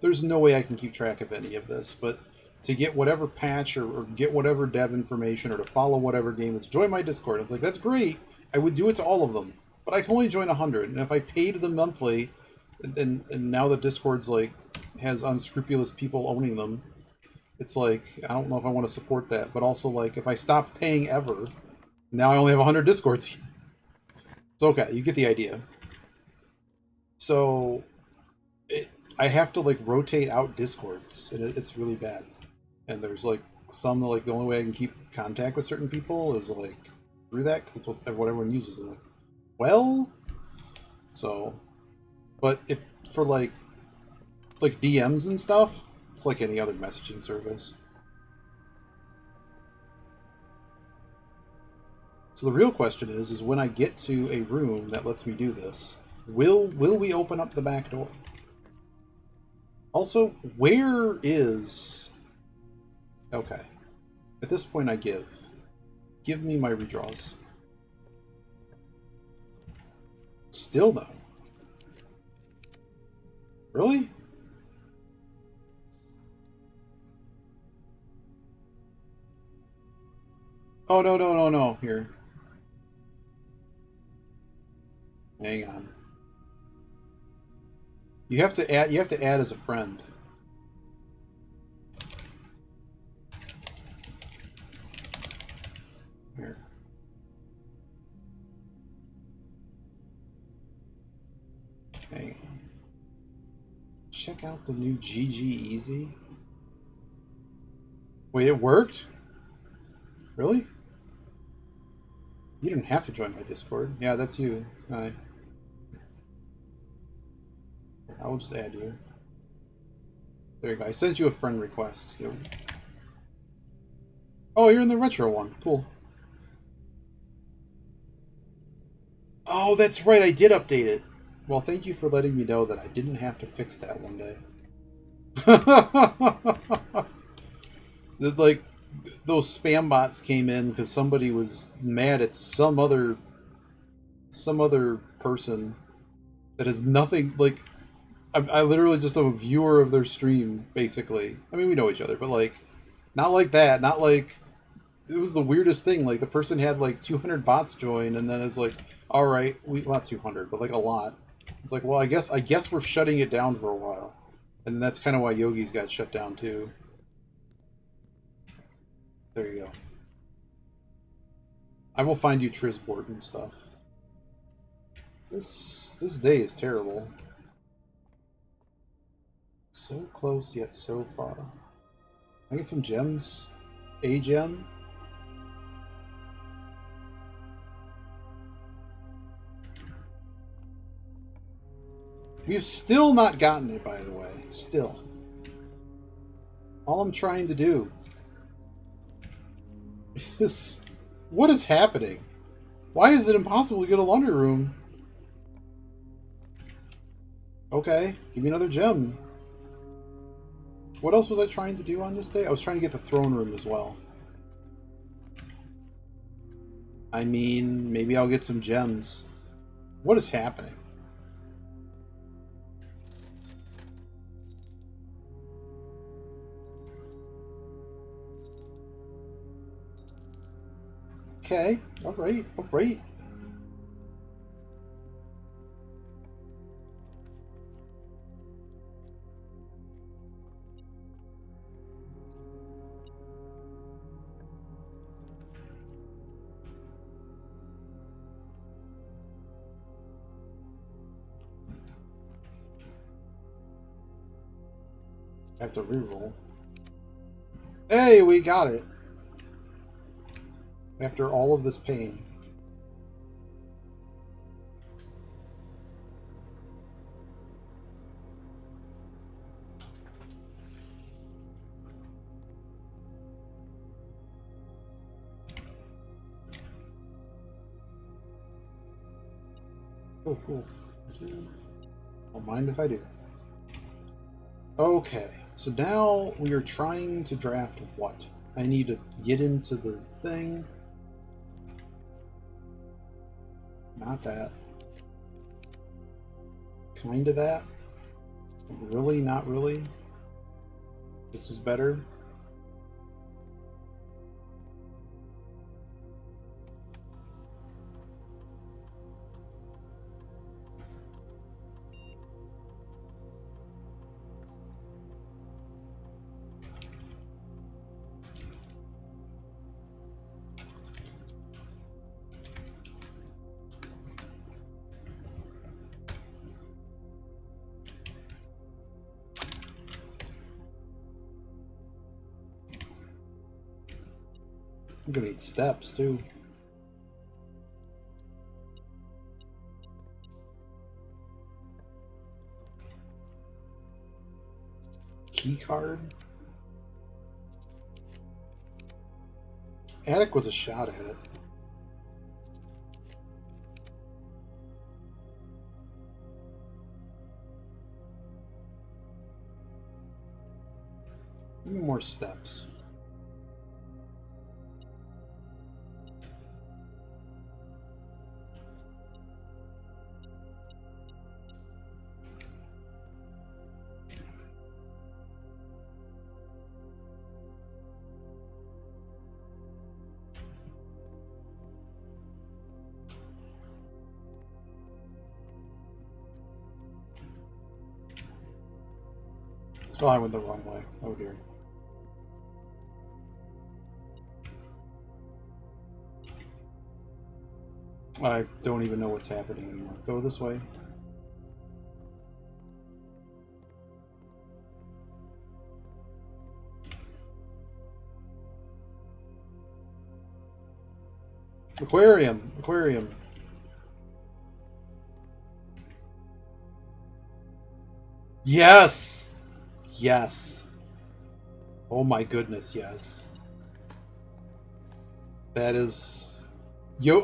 There's no way I can keep track of any of this, but to get whatever patch or get whatever dev information or to follow whatever game is, join my Discord. It's like, that's great. I would do it to all of them, but I can only join 100. And if I paid them monthly, and now the Discord's like has unscrupulous people owning them, it's like, I don't know if I want to support that. But also, like, if I stop paying ever, now I only have 100 Discords. It's okay, you get the idea. So I have to like rotate out Discords, and it's really bad. And there's like some, like, the only way I can keep contact with certain people is like through that, because it's what everyone uses. And like, well, so, but if for like DMs and stuff, it's like any other messaging service. So the real question is when I get to a room that lets me do this, will we open up the back door? Also, where is... Okay. At this point, I give. Give me my redraws. Still no. Really? Oh, no, no, no, no. Here. Hang on. You have to add as a friend. Here. Hang on. Check out the new GG Easy. Wait, it worked? Really? You didn't have to join my Discord. Yeah, that's you. I will just add you. There you go. I sent you a friend request. Yep. Oh, you're in the retro one. Cool. Oh, that's right. I did update it. Well, thank you for letting me know that I didn't have to fix that one day. Like, those spam bots came in because somebody was mad at some other person that is nothing like. I literally just am a viewer of their stream, basically. I mean, we know each other, but like, not like that. Not like it was the weirdest thing. Like the person had like 200 bots join, and then it's like, all right, we well, not 200, but like a lot. It's like, well, I guess we're shutting it down for a while, and that's kind of why Yogi's got shut down too. There you go. I will find you Trizport and stuff. This day is terrible. So close yet so far. I get some gems. A gem. We've still not gotten it, by the way. Still. All I'm trying to do is... What is happening? Why is it impossible to get a laundry room? Okay, give me another gem. What else was I trying to do on this day? I was trying to get the throne room as well. I mean, maybe I'll get some gems. What is happening? Okay, alright, alright. I have to reroll. Hey, we got it! After all of this pain. Oh, cool. Don't mind if I do. Okay, so now we are trying to draft what? I need to get into the thing. Not that. Kinda that. Really, not really. This is better. I'm gonna need steps too. Key card. Attic was a shot at it. Give me more steps. So I went the wrong way. Oh dear. I don't even know what's happening anymore. Go this way. Aquarium! Aquarium! Yes! Yes. Oh my goodness, yes. That is...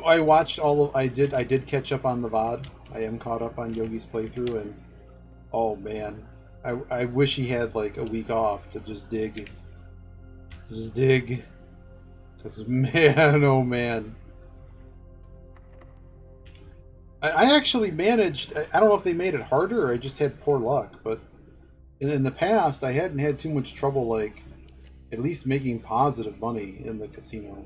I watched all of... I did catch up on the VOD. I am caught up on Yogi's playthrough, and... Oh man. I wish he had like a week off to just dig. Just dig. Because man, oh man. I actually managed. I don't know if they made it harder or I just had poor luck, but in the past I hadn't had too much trouble, like at least making positive money in the casino.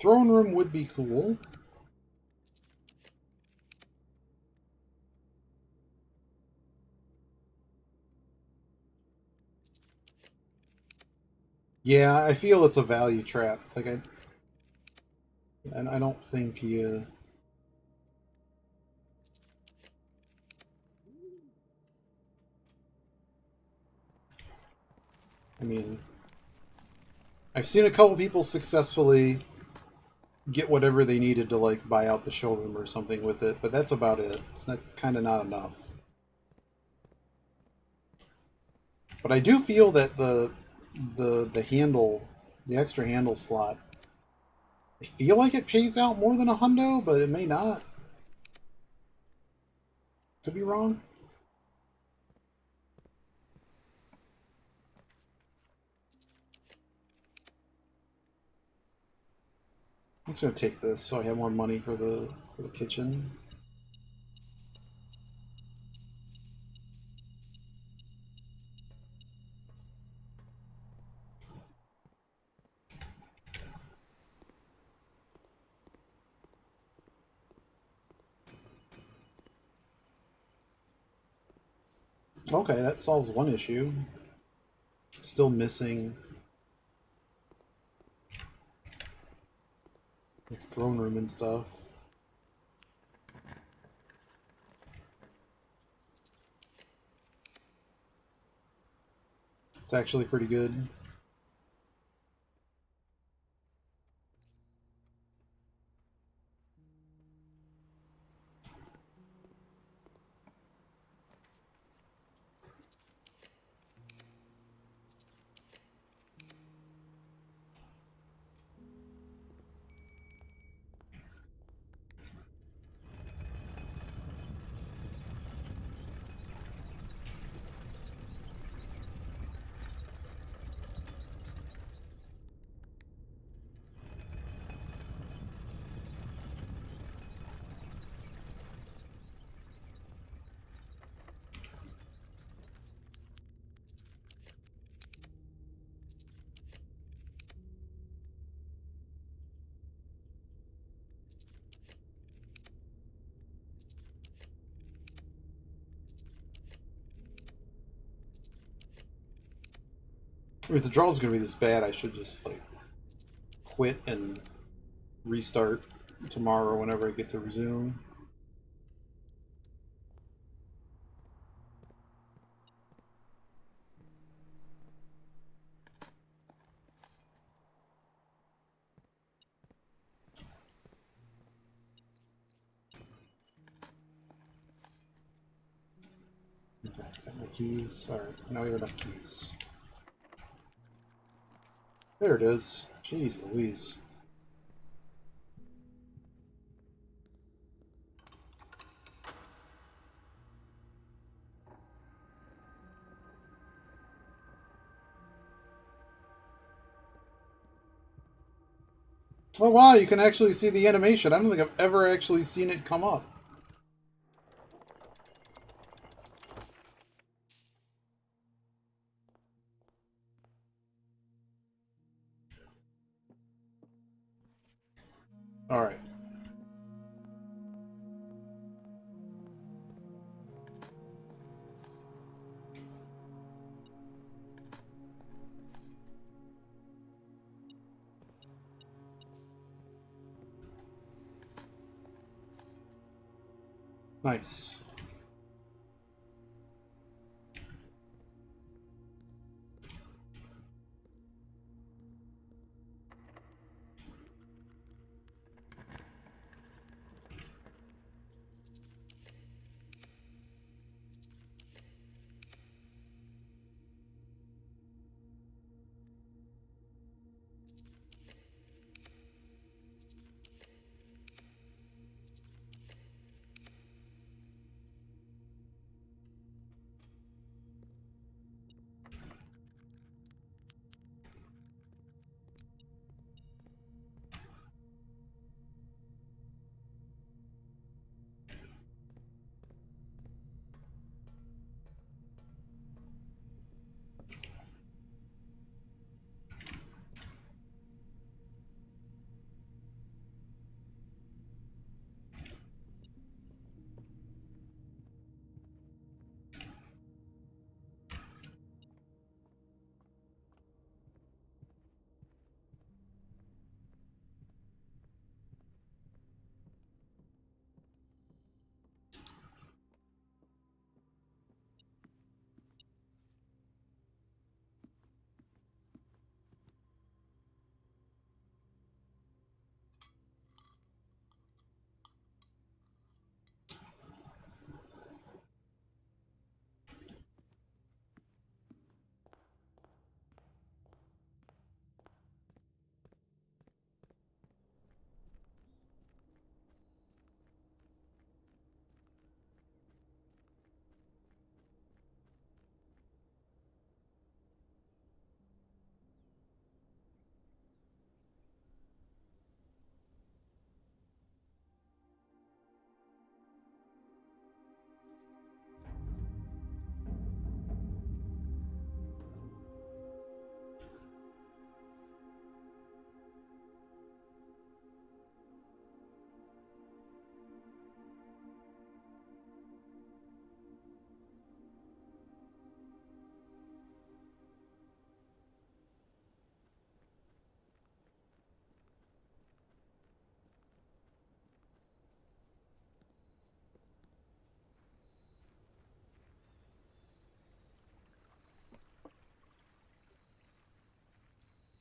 Throne room would be cool. Yeah, I feel it's a value trap. Like and I don't think you. I mean, I've seen a couple people successfully get whatever they needed to like buy out the showroom or something with it, but that's about it. That's kind of not enough. But I do feel that the handle, the extra handle slot, I feel like it pays out more than a hundo, but it may not. Could be wrong. I'm just gonna take this so I have more money for the kitchen. Okay, that solves one issue. Still missing the throne room and stuff. It's actually pretty good. If the draw's gonna be this bad, I should just like quit and restart tomorrow whenever I get to resume. Okay, got my keys. Alright, now we have enough keys. There it is. Jeez Louise. Oh wow, you can actually see the animation. I don't think I've ever actually seen it come up. Nice.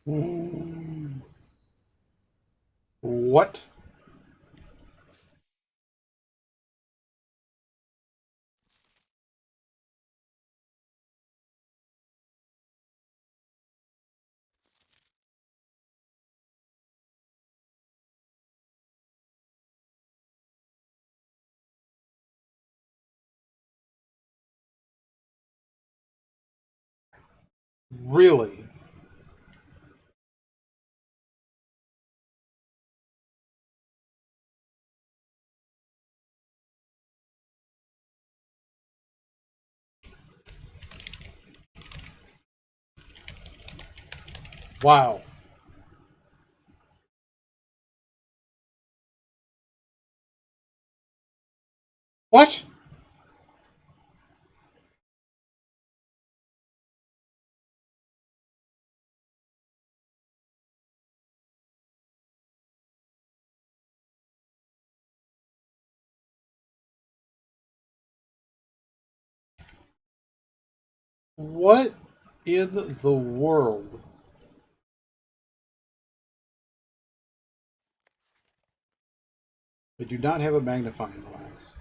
Mm. What? Really? Wow. What? What in the world? I do not have a magnifying glass.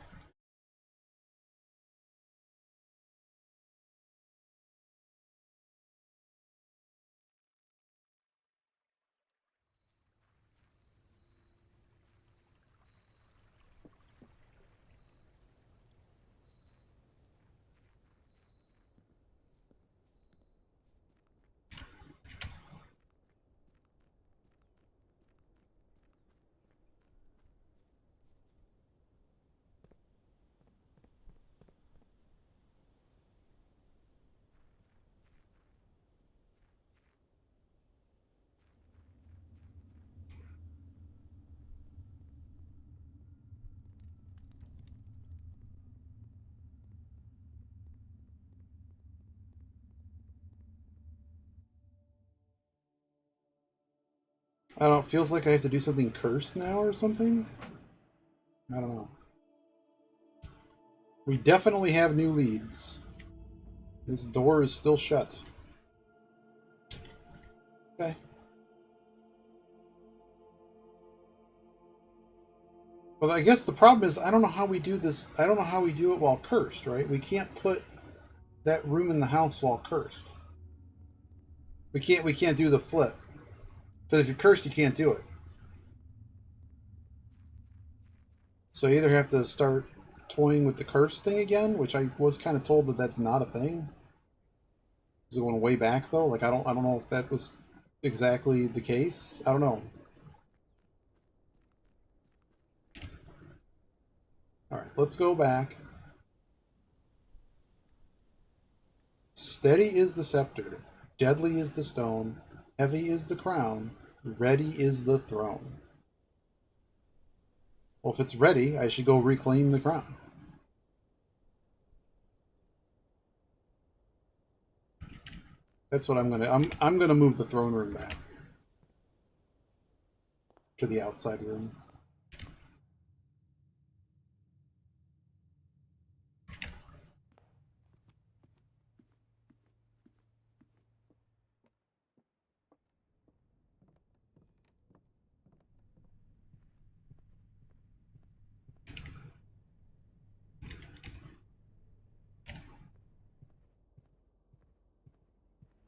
I don't know. It feels like I have to do something cursed now or something. I don't know. We definitely have new leads. This door is still shut. Okay. Well, I guess the problem is I don't know how we do this. I don't know how we do it while cursed, right? We can't put that room in the house while cursed. We can't do the flip. Because if you're cursed, you can't do it. So you either have to start toying with the curse thing again, which I was kind of told that that's not a thing. Is it going way back though? Like I don't know if that was exactly the case. I don't know. All right, let's go back. Steady is the scepter, deadly is the stone, heavy is the crown, ready is the throne. Well, if it's ready, I should go reclaim the crown. That's what I'm gonna. I'm gonna move the throne room back to the outside room.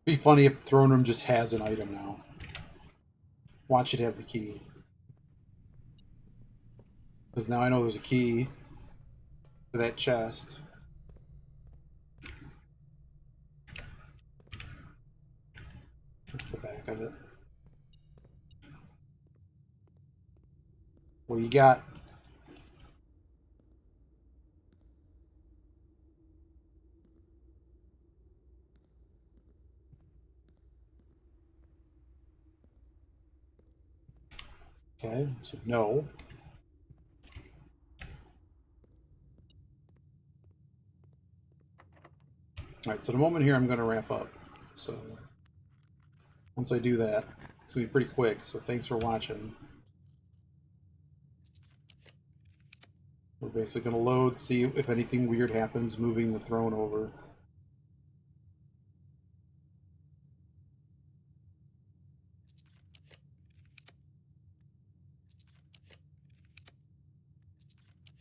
Be funny if the throne room just has an item now. Watch it have the key. Because now I know there's a key to that chest. That's the back of it. What do you got? Okay, so no. Alright, so the moment here I'm going to wrap up. So once I do that, it's going to be pretty quick, so thanks for watching. We're basically going to load, see if anything weird happens moving the throne over.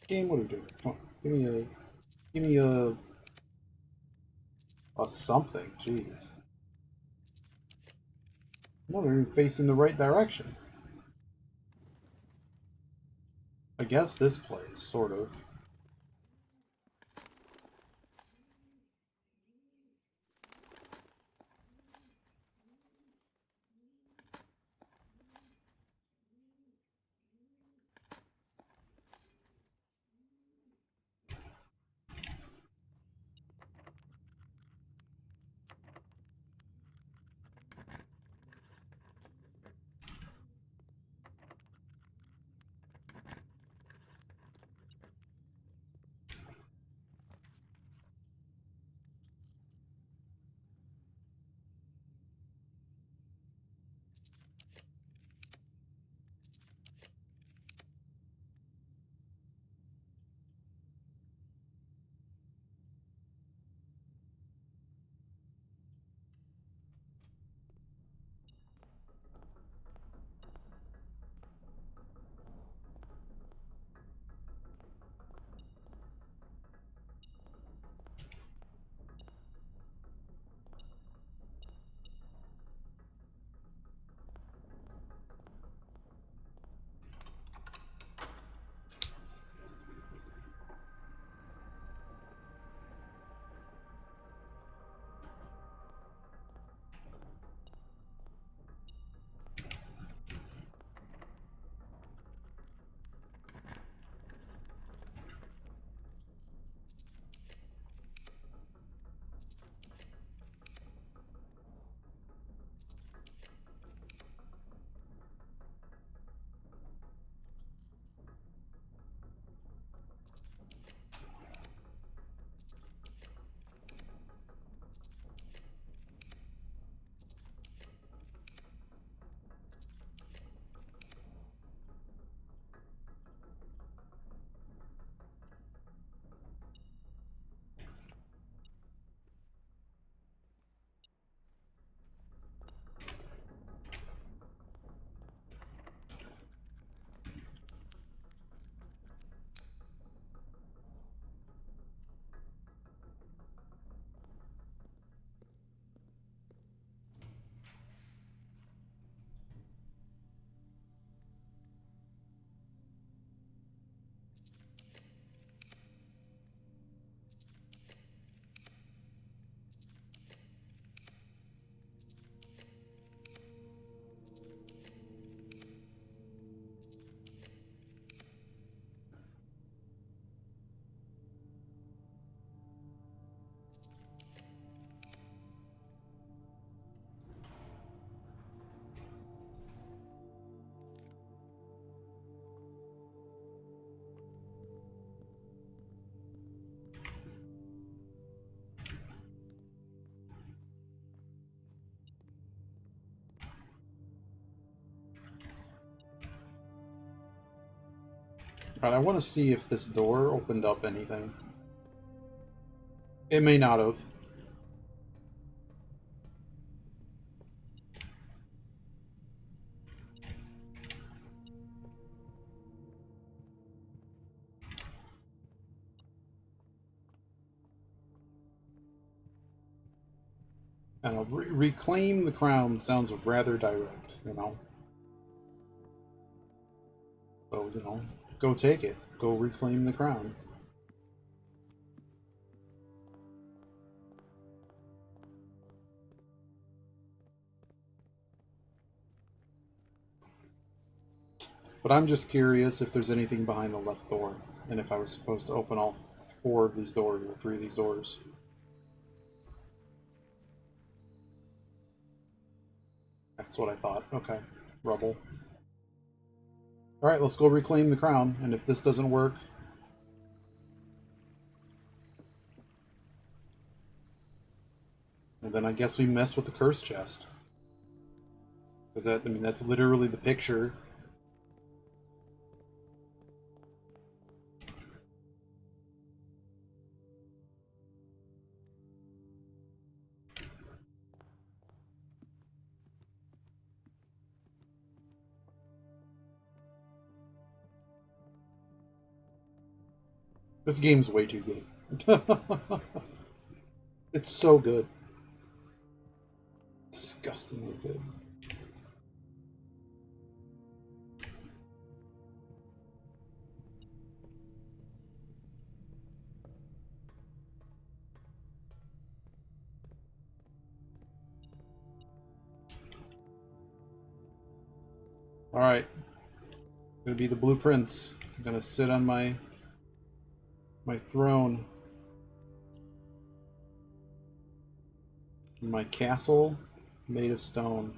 Game, what are we doing? Come on, give me a something, jeez. I'm not even facing the right direction. I guess this plays, sort of. Alright, I want to see if this door opened up anything. It may not have. I don't know, reclaim the crown sounds rather direct, you know? So, you know, go take it. Go reclaim the crown. But I'm just curious if there's anything behind the left door, and if I was supposed to open all 4 of these doors, or 3 of these doors. That's what I thought. Okay. Rubble. Alright, let's go reclaim the crown, and if this doesn't work... And then I guess we mess with the curse chest. Because that, I mean, that's literally the picture. This game's way too good. It's so good. Disgustingly good. Alright. Gonna be the blueprints. I'm gonna sit on my throne. My castle made of stone.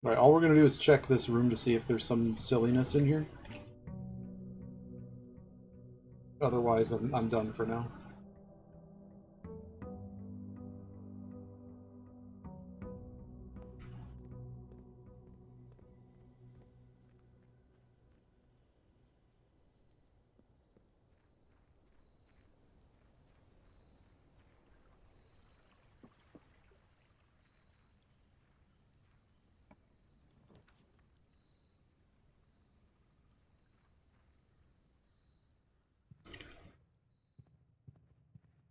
Alright, all we're gonna do is check this room to see if there's some silliness in here. Otherwise, I'm done for now.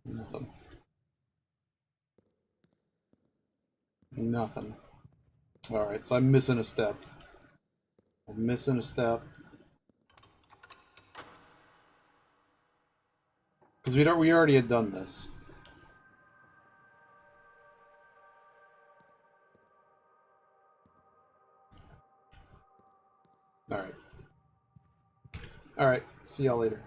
Nothing. Nothing. Alright, so I'm missing a step. I'm missing a step. Because we already had done this. Alright. Alright, see y'all later.